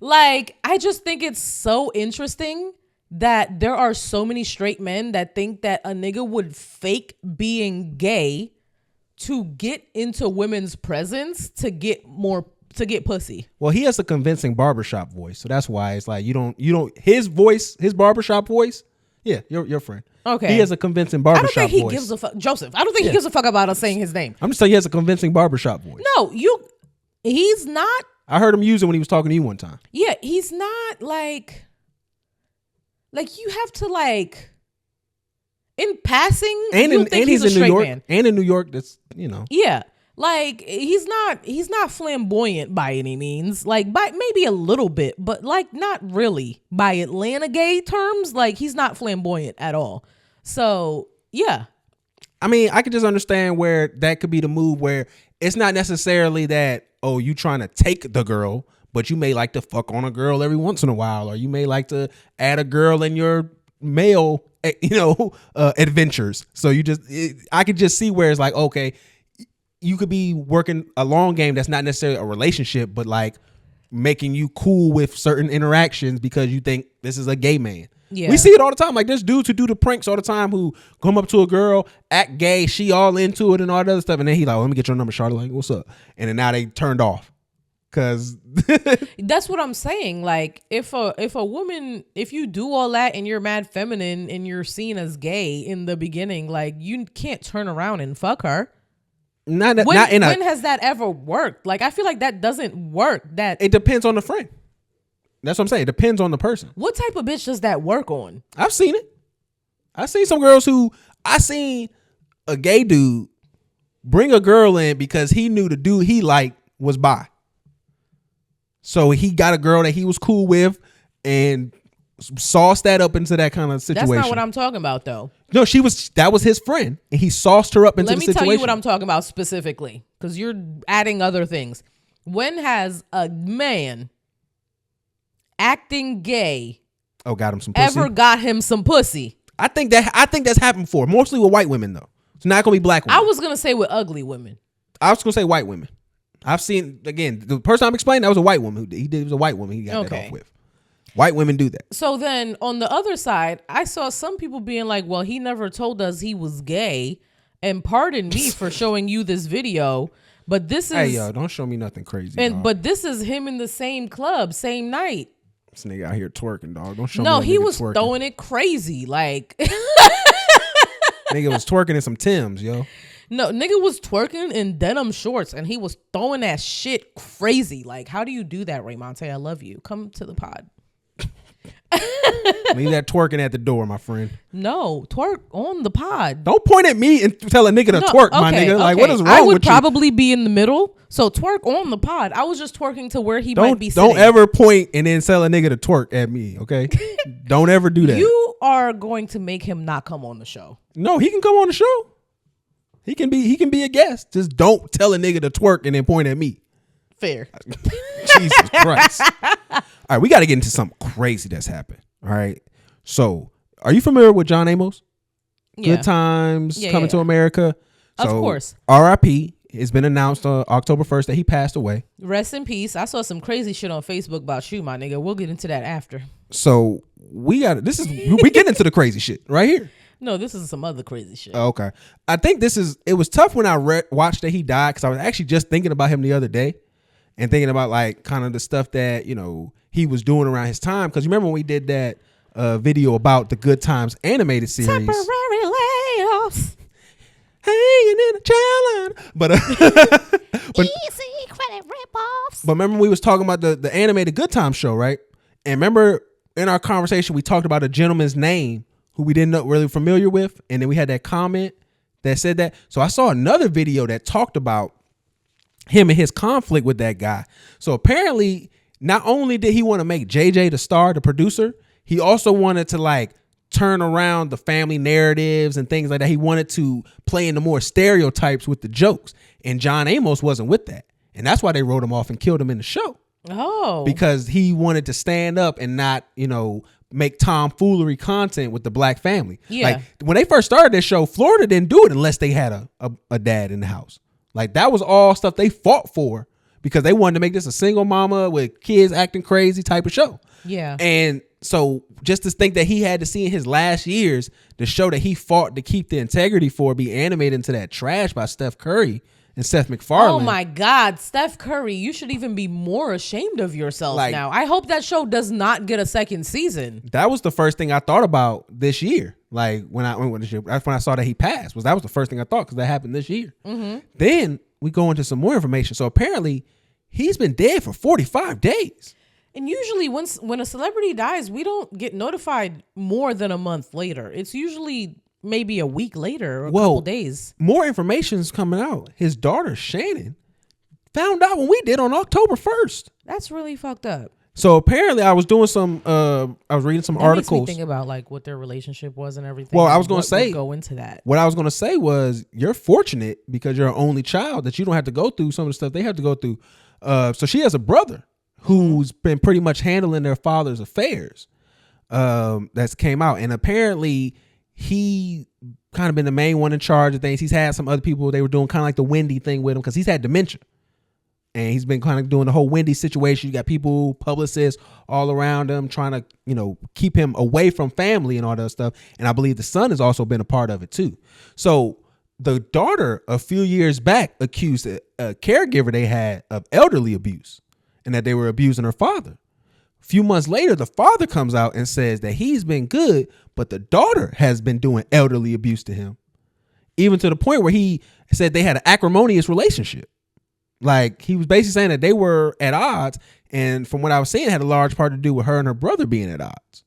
Like, I just think it's so interesting that there are so many straight men that think that a nigga would fake being gay to get into women's presence to get pussy. Well, he has a convincing barbershop voice, so that's why it's like you don't his barbershop voice. Yeah, your friend. Okay. He has a convincing barbershop voice. I don't think he gives a fuck. Joseph, I don't think he gives a fuck about us saying his name. I'm just saying he has a convincing barbershop voice. No, he's not. I heard him use it when he was talking to you one time. Yeah, he's not like you have to like in passing and he's in New York man. And in New York that's yeah, like he's not flamboyant by any means, like by maybe a little bit, but like not really by Atlanta gay terms. Like he's not flamboyant at all. So yeah, I mean, I could just understand where that could be the move where it's not necessarily that you trying to take the girl, but you may like to fuck on a girl every once in a while, or you may like to add a girl in your male, adventures. So I could just see where it's like, okay, you could be working a long game that's not necessarily a relationship, but like making you cool with certain interactions because you think this is a gay man. Yeah. We see it all the time. Like there's dudes who do the pranks all the time who come up to a girl, act gay, she all into it and all that other stuff. And then he like, let me get your number, Charlotte. Like, what's up? And then now they turned off. Cause that's what I'm saying. Like if a woman, if you do all that and you're mad feminine and you're seen as gay in the beginning, like you can't turn around and fuck her. When has that ever worked? Like I feel like that doesn't work. That it depends on the friend. That's what I'm saying. It depends on the person. What type of bitch does that work on? I've seen it. I've seen some girls I seen a gay dude bring a girl in because he knew the dude he liked was bi. So he got a girl that he was cool with and sauced that up into that kind of situation. That's not what I'm talking about though. No, that was his friend and he sauced her up into the situation. Let me tell you what I'm talking about specifically because you're adding other things. When has a man acting gay got him some pussy? Ever got him some pussy? I think that's happened before, mostly with white women though. It's not gonna be black women. I was gonna say with ugly women. I was gonna say white women. I've seen, again, the person I'm explaining, that was a white woman. It was a white woman he got that off with. White women do that. So then on the other side, I saw some people being like, well, he never told us he was gay. And pardon me for showing you this video, But this is Hey, yo, don't show me nothing crazy. Dog. but this is him in the same club, same night. This nigga out here twerking, dog. Don't show me. No, he nigga was twerking. throwing it crazy, like. Nigga was twerking in some Timbs, yo. No, nigga was twerking in denim shorts, and he was throwing that shit crazy. Like, how do you do that, Raymonte? I love you. Come to the pod. Leave that twerking at the door, my friend. No, twerk on the pod. Don't point at me and tell a nigga to twerk, my nigga. Like, what is wrong I would with you? probably be in the middle, so twerk on the pod. I was just twerking to where he might be sitting. Don't ever point and then tell a nigga to twerk at me, okay? Don't ever do that. You are going to make him not come on the show. No, he can come on the show. He can be a guest. Just don't tell a nigga to twerk and then point at me. Fair. Jesus Christ. All right, we got to get into something crazy that's happened. All right. So, are you familiar with John Amos? Yeah. Good Times, Coming to America. Of So, course. R.I.P. It's been announced on October 1st that he passed away. Rest in peace. I saw some crazy shit on Facebook about you, my nigga. We'll get into that after. So, we get into the crazy shit right here. No, this is some other crazy shit. Okay. I think it was tough when I watched that he died because I was actually just thinking about him the other day and thinking about like kind of the stuff that, you know, he was doing around his time. Because you remember when we did that video about the Good Times animated series. Temporary layoffs. Hanging in a challenge. But Easy credit ripoffs. But remember we was talking about the animated Good Times show, right? And remember in our conversation we talked about a gentleman's name who we didn't know really familiar with, and then we had that comment that said that. So I saw another video that talked about him and his conflict with that guy. So apparently, not only did he want to make JJ the star, the producer, he also wanted to like turn around the family narratives and things like that. He wanted to play into more stereotypes with the jokes, and John Amos wasn't with that, and that's why they wrote him off and killed him in the show. Oh, because he wanted to stand up and not, you know, make tomfoolery content with the black family. Yeah. Like when they first started this show, Florida didn't do it unless they had a dad in the house. Like that was all stuff they fought for because they wanted to make this a single mama with kids acting crazy type of show. Yeah. And so just to think that he had to see in his last years the show that he fought to keep the integrity for be animated into that trash by Steph Curry and Seth MacFarlane. Oh my God, Steph Curry, you should even be more ashamed of yourself now. I hope that show does not get a second season. That was the first thing I thought about this year. Like that's when I saw that he passed. That was the first thing I thought because that happened this year. Mm-hmm. Then we go into some more information. So apparently he's been dead for 45 days. And usually when a celebrity dies, we don't get notified more than a month later. It's usually maybe a week later or a couple days. More information is coming out. His daughter, Shannon, found out when we did on October 1st. That's really fucked up. So apparently I was doing some, I was reading some articles. Makes me think about like what their relationship was and everything. Well, I was going to say, go into that. What I was going to say was you're fortunate because you're an only child that you don't have to go through some of the stuff they have to go through. So she has a brother who's been pretty much handling their father's affairs. That's came out. And apparently he kind of been the main one in charge of things. He's had some other people, they were doing kind of like the Wendy thing with him because he's had dementia. And he's been kind of doing the whole Wendy situation. You got people, publicists all around him trying to, you know, keep him away from family and all that stuff. And I believe the son has also been a part of it too. So the daughter a few years back accused a caregiver they had of elderly abuse and that they were abusing her father. A few months later, the father comes out and says that he's been good, but the daughter has been doing elderly abuse to him. Even to the point where he said they had an acrimonious relationship. Like he was basically saying that they were at odds. And from what I was saying, it had a large part to do with her and her brother being at odds.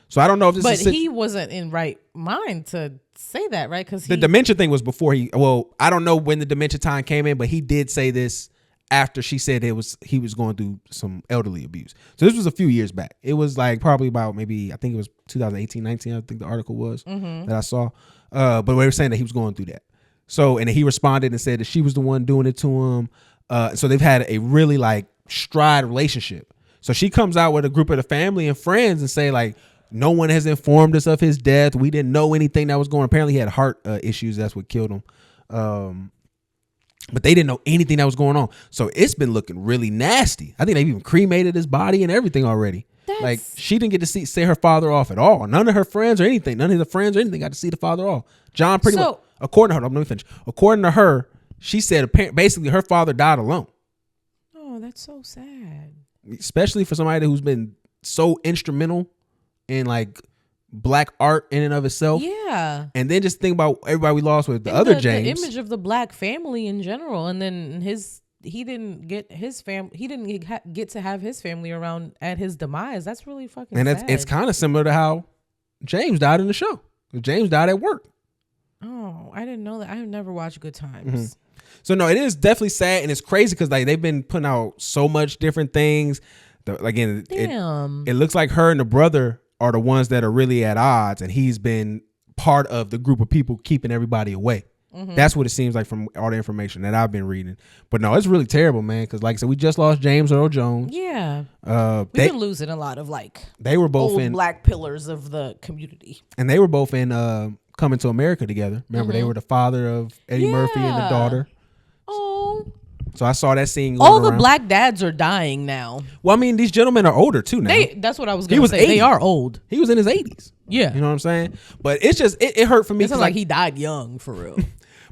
So I don't know if this but is... But he wasn't in right mind to say that, right? Because the dementia thing was before I don't know when the dementia time came in, but he did say this after she said he was going through some elderly abuse. So this was a few years back. It was like probably about maybe, I think it was 2018, 19, I think the article was that I saw. But they were saying that he was going through that. So, and he responded and said that she was the one doing it to him. So they've had a really like stride relationship. So she comes out with a group of the family and friends and say like, no one has informed us of his death. We didn't know anything that was going on. Apparently he had heart issues. That's what killed him. But they didn't know anything that was going on. So it's been looking really nasty. I think they've even cremated his body and everything already. Like she didn't get to see her father off at all. None of her friends or anything. None of the friends or anything got to see the father off. John pretty much, according to her, let me finish. According to her, she said basically her father died alone. Oh, that's so sad. Especially for somebody who's been so instrumental in like black art in and of itself. Yeah. And then just think about everybody we lost with the other Jayz. The image of the black family in general, and then he didn't get his family. He didn't get to have his family around at his demise. That's really fucking sad. And it's kind of similar to how James died in the show. James died at work. Oh, I didn't know that. I have never watched Good Times. Mm-hmm. So no, it is definitely sad, and it's crazy because like they've been putting out so much different things. Again, it looks like her and the brother are the ones that are really at odds, and he's been part of the group of people keeping everybody away. Mm-hmm. That's what it seems like from all the information that I've been reading. But no, it's really terrible, man. Because like I said, we just lost James Earl Jones. Yeah, we've been losing a lot of like they were both old in black pillars of the community, and they were both in Coming to America together. Remember, they were the father of Eddie Murphy and the daughter. Oh. So I saw that scene. All the black dads are dying now. Well, I mean, these gentlemen are older too now. That's what I was going to say. 80. They are old. He was in his 80s. Yeah. You know what I'm saying? But it's just, it hurt for me. It's like he died young, for real.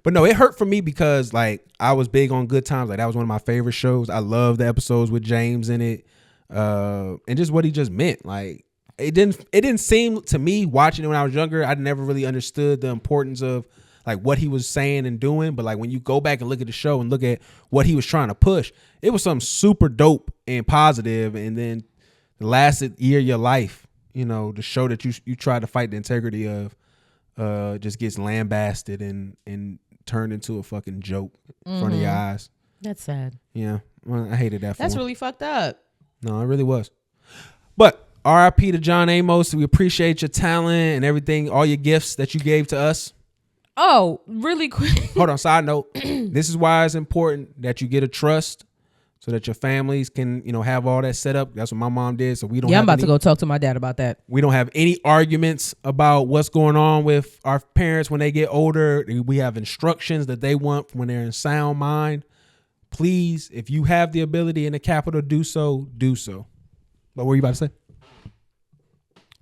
But no, it hurt for me because like I was big on Good Times. Like that was one of my favorite shows. I love the episodes with James in it. And just what he just meant. Like it didn't seem to me watching it when I was younger. I never really understood the importance of like what he was saying and doing. But like when you go back and look at the show and look at what he was trying to push, it was something super dope and positive. And then the last year of your life, you know, the show that you try to fight the integrity of just gets lambasted and turned into a fucking joke in front of your eyes. That's sad. Yeah. Well, I hated that. That's really fucked up. No, it really was. But RIP to John Amos. We appreciate your talent and everything, all your gifts that you gave to us. Oh, really quick. Hold on. Side note. This is why it's important that you get a trust so that your families can, you know, have all that set up. That's what my mom did. So we don't. Yeah, I'm about to go talk to my dad about that. We don't have any arguments about what's going on with our parents when they get older. We have instructions that they want when they're in sound mind. Please, if you have the ability and the capital to do so, do so. But what were you about to say?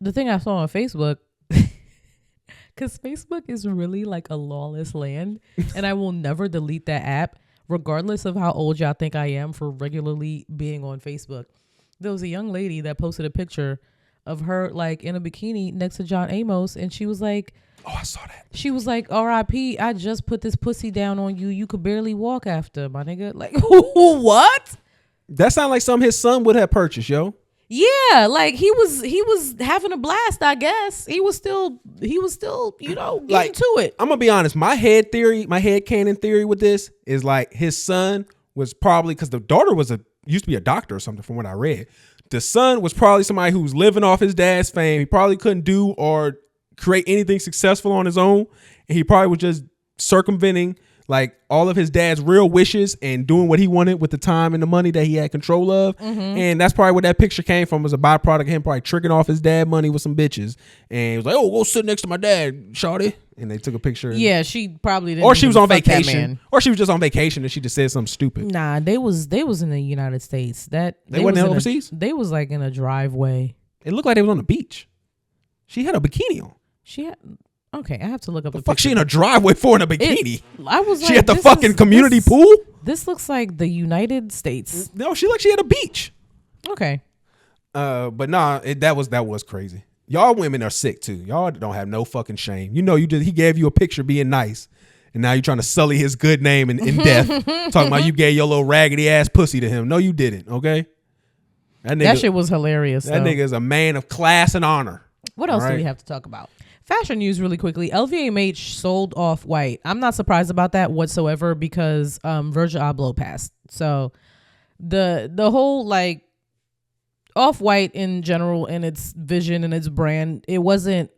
The thing I saw on Facebook, because Facebook is really like a lawless land, and I will never delete that app, regardless of how old y'all think I am for regularly being on Facebook. There was a young lady that posted a picture of her like in a bikini next to John Amos, and she was like, oh, I saw that. She was like, RIP, I just put this pussy down on you. You could barely walk after, my nigga. Like, what? That sounds like something his son would have purchased, yo. Yeah, like he was having a blast, I guess. He was still, you know, getting like, to it. I'm gonna be honest. My head canon theory with this is like his son was probably, because the daughter used to be a doctor or something from what I read. The son was probably somebody who was living off his dad's fame. He probably couldn't do or create anything successful on his own, and he probably was just circumventing like all of his dad's real wishes and doing what he wanted with the time and the money that he had control of. Mm-hmm. And that's probably where that picture came from, was a byproduct of him probably tricking off his dad money with some bitches. And he was like, oh, go sit next to my dad, shawty. And they took a picture. Yeah, she probably didn't. Or she was on vacation. Or she was just on vacation and she just said something stupid. Nah, they was in the United States. They wasn't overseas? They was like in a driveway. It looked like they was on the beach. She had a bikini on. Okay, I have to look up. The fuck she in a driveway for in a bikini? I was like, she at the fucking community pool? This looks like the United States. No, she had a beach. Okay. But nah, that was crazy. Y'all women are sick too. Y'all don't have no fucking shame. You know, he gave you a picture being nice, and now you're trying to sully his good name in death. Talking about you gave your little raggedy ass pussy to him. No, you didn't. Okay. That shit was hilarious. That nigga is a man of class and honor. What else do we have to talk about? Fashion news really quickly. LVMH sold Off-White. I'm not surprised about that whatsoever because Virgil Abloh passed. So the whole like Off-White in general and its vision and its brand, it wasn't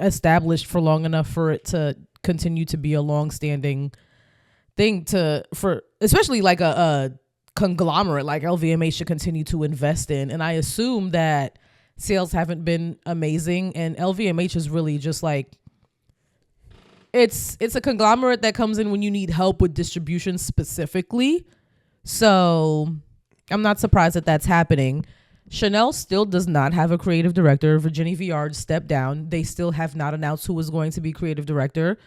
established for long enough for it to continue to be a long-standing thing for especially like a conglomerate like LVMH should continue to invest in. And I assume that sales haven't been amazing, and LVMH is really just like it's a conglomerate that comes in when you need help with distribution specifically. So I'm not surprised that that's happening. Chanel still does not have a creative director. Virginie Viard stepped down. They still have not announced who is going to be creative director.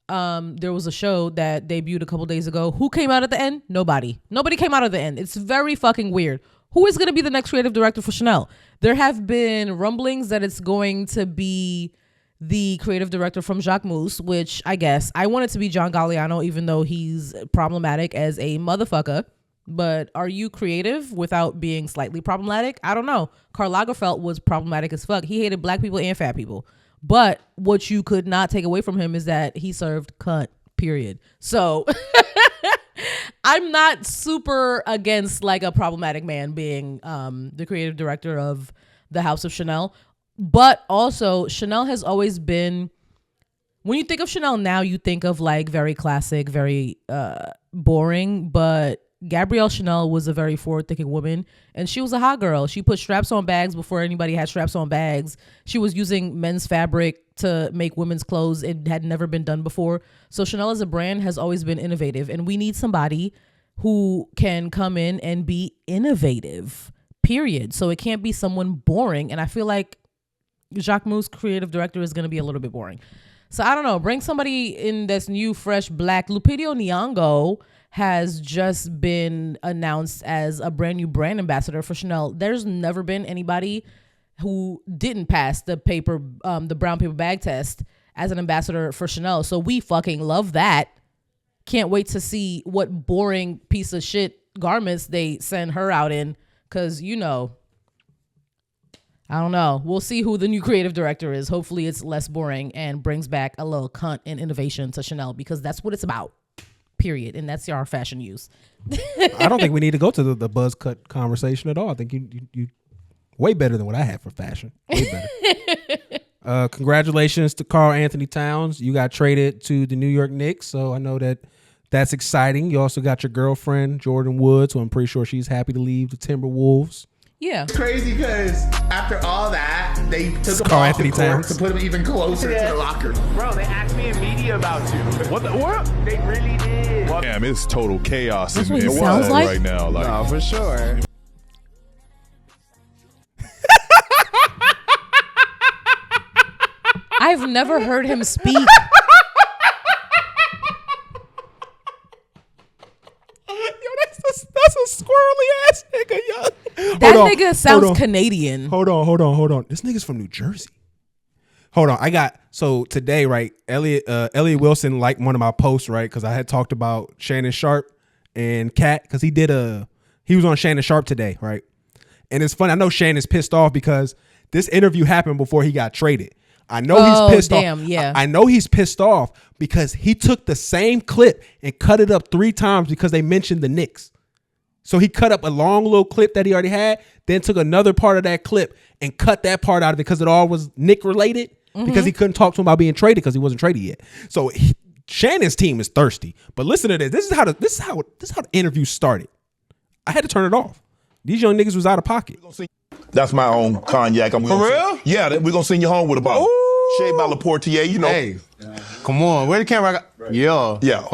There was a show that debuted a couple days ago. Who came out at the end? Nobody came out at the end. It's very fucking weird. Who is going to be the next creative director for Chanel? There have been rumblings that it's going to be the creative director from Jacquemus, which I guess I want it to be John Galliano, even though he's problematic as a motherfucker. But are you creative without being slightly problematic? I don't know. Karl Lagerfeld was problematic as fuck. He hated black people and fat people. But what you could not take away from him is that he served cunt, period. So I'm not super against like a problematic man being the creative director of the House of Chanel. But also Chanel has always been, when you think of Chanel now, you think of like very classic, very boring, but Gabrielle Chanel was a very forward-thinking woman, and she was a hot girl. She put straps on bags before anybody had straps on bags. She was using men's fabric to make women's clothes. It had never been done before. So Chanel as a brand has always been innovative, and we need somebody who can come in and be innovative, period. So it can't be someone boring, and I feel like Jacquemus' creative director is going to be a little bit boring. So I don't know. Bring somebody in that's new, fresh, black. Lupidio Nyong'o has just been announced as a brand new brand ambassador for Chanel. There's never been anybody who didn't pass the brown paper bag test as an ambassador for Chanel. So we fucking love that. Can't wait to see what boring piece of shit garments they send her out in. Cause you know, I don't know. We'll see who the new creative director is. Hopefully it's less boring and brings back a little cunt and innovation to Chanel, because that's what it's about. Period. And that's our fashion use. I don't think we need to go to the buzz cut conversation at all. I think you way better than what I had for fashion. Way better. Congratulations to Karl Anthony Towns. You got traded to the New York Knicks, so I know that's exciting. You also got your girlfriend, Jordan Woods, who I'm pretty sure she's happy to leave the Timberwolves. Yeah. It's crazy because after all that, they took him Karl off Anthony the court Towns to put him even closer to the locker. Bro, they asked me in media about you. What? They really did. Damn, it's total chaos That's in what he the sounds world like? right now. Like, No, for sure. I've never heard him speak. That's a squirrely ass nigga, yo. That nigga sounds Canadian. Hold on. This nigga's from New Jersey. Hold on. So today, right, Elliot Wilson liked one of my posts, right, because I had talked about Shannon Sharp and Kat, because he was on Shannon Sharp today, right? And it's funny. I know Shannon's pissed off because this interview happened before he got traded. I know he's pissed off. Yeah. I know he's pissed off because he took the same clip and cut it up 3 times because they mentioned the Knicks. So he cut up a long little clip that he already had, then took another part of that clip and cut that part out of it because it all was Knick related, because he couldn't talk to him about being traded because he wasn't traded yet. So Shannon's team is thirsty. But listen to this. This is how the interview started. I had to turn it off. These young niggas was out of pocket. That's my own cognac. For real? Yeah, we're going to send you home with a bottle. Shea by LaPortier, you know. Hey, come on. Where the camera? Yeah. Yeah.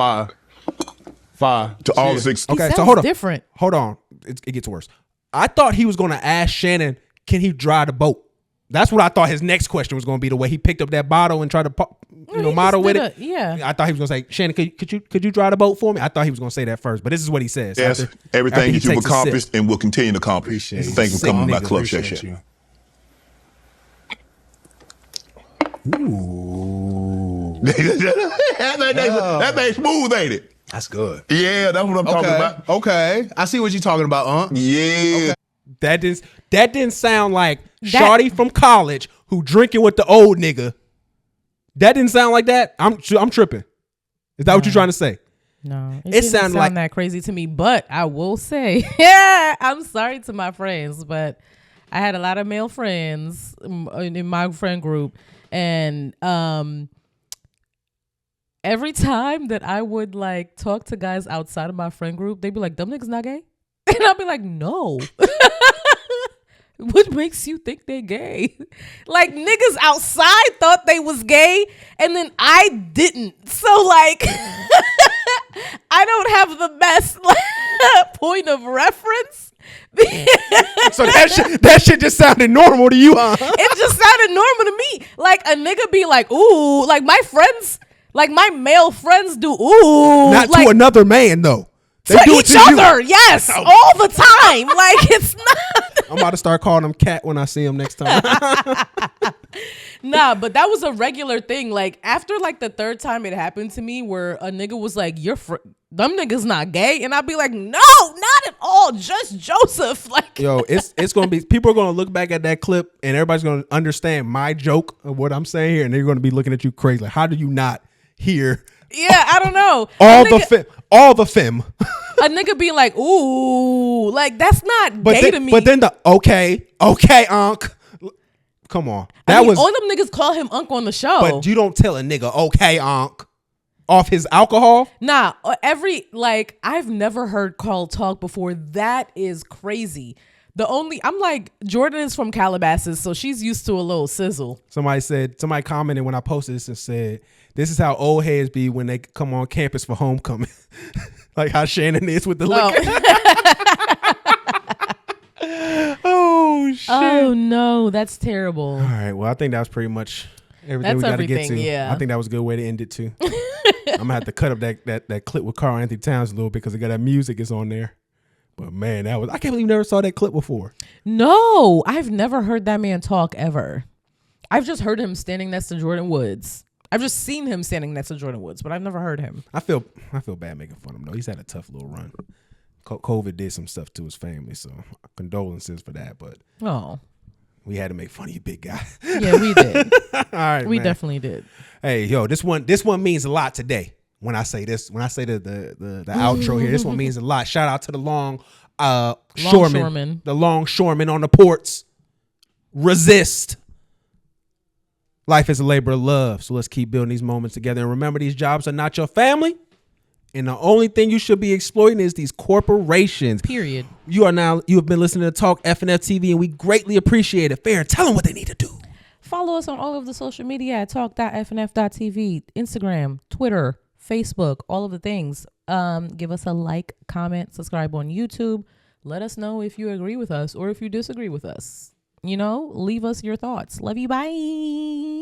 Five. To all the 6. Okay, so hold on. Different. Hold on. It gets worse. I thought he was going to ask Shannon, can he drive the boat? That's what I thought his next question was going to be, the way he picked up that bottle and tried to model with it. Yeah. I thought he was going to say, Shannon, could you drive the boat for me? I thought he was going to say that first, but this is what he says. Yes, everything that you've accomplished and will continue to accomplish. Appreciate you. Thank you for coming to my club, Appreciate Shay. Ooh. That thing smooth, ain't it? That's good. Yeah, that's what I'm talking about. Okay. I see what you're talking about, huh? Yeah. Okay. That didn't sound like shawty from college who drinking with the old nigga. That didn't sound like that. I'm tripping. Is that what you're trying to say? No, it It didn't sounded sound like that crazy to me. But I will say, yeah, I'm sorry to my friends, but I had a lot of male friends in my friend group, and every time that I would like talk to guys outside of my friend group, they'd be like, "Them niggas not gay," and I'd be like, "No." What makes you think they're gay? Like, niggas outside thought they was gay, and then I didn't. So like, I don't have the best point of reference. So that shit just sounded normal to you, huh? It just sounded normal to me. Like, a nigga be like, ooh, like my friends Like my male friends do. Ooh, Not like, to another man though. They to do it each to other. you. Yes, all the time. Like it's not. I'm about to start calling him Cat when I see him next time. Nah, but that was a regular thing. Like after like the third time it happened to me, where a nigga was like, them niggas not gay," and I'd be like, "No, not at all. Just Joseph." Like, Yo, it's gonna be, people are gonna look back at that clip and everybody's gonna understand my joke of what I'm saying here, and they're gonna be looking at you crazy. Like, how do you not hear? Yeah, I don't know. All the fem. A nigga being like, "Ooh," like that's not gay to me. But then the okay, Unc. Come on, all them niggas call him Unc on the show. But you don't tell a nigga okay, Unc, off his alcohol. Nah, I've never heard Carl talk before. That is crazy. I'm like, Jordan is from Calabasas, so she's used to a little sizzle. Somebody commented when I posted this and said, "This is how old heads be when they come on campus for homecoming." Like how Shannon is with the liquor. Oh shit. Oh no, that's terrible. All right, well I think that was pretty much everything we got to get to. Yeah. I think that was a good way to end it too. I'm gonna have to cut up that clip with Carl Anthony Towns a little bit because it got that music is on there. But man, I can't believe you never saw that clip before. No, I've never heard that man talk ever. I've just heard him standing next to Jordan Woods. I've just seen him standing next to Jordan Woods, but I've never heard him. I feel bad making fun of him though. He's had a tough little run. COVID did some stuff to his family, so condolences for that. But we had to make fun of you, big guy. Yeah, we did. All right, we man. definitely did. Hey, yo, this one means a lot today. When I say this, when I say the outro here, this one means a lot. Shout out to the Longshoremen, the Longshoremen on the ports. Resist. Life is a labor of love, so let's keep building these moments together. And remember, these jobs are not your family. And the only thing you should be exploiting is these corporations. Period. You have been listening to Talk FNF TV, and we greatly appreciate it. Fair, tell them what they need to do. Follow us on all of the social media at talk.fnf.tv, Instagram, Twitter, Facebook, all of the things. Give us a like, comment, subscribe on YouTube. Let us know if you agree with us or if you disagree with us. Leave us your thoughts. Love you. Bye.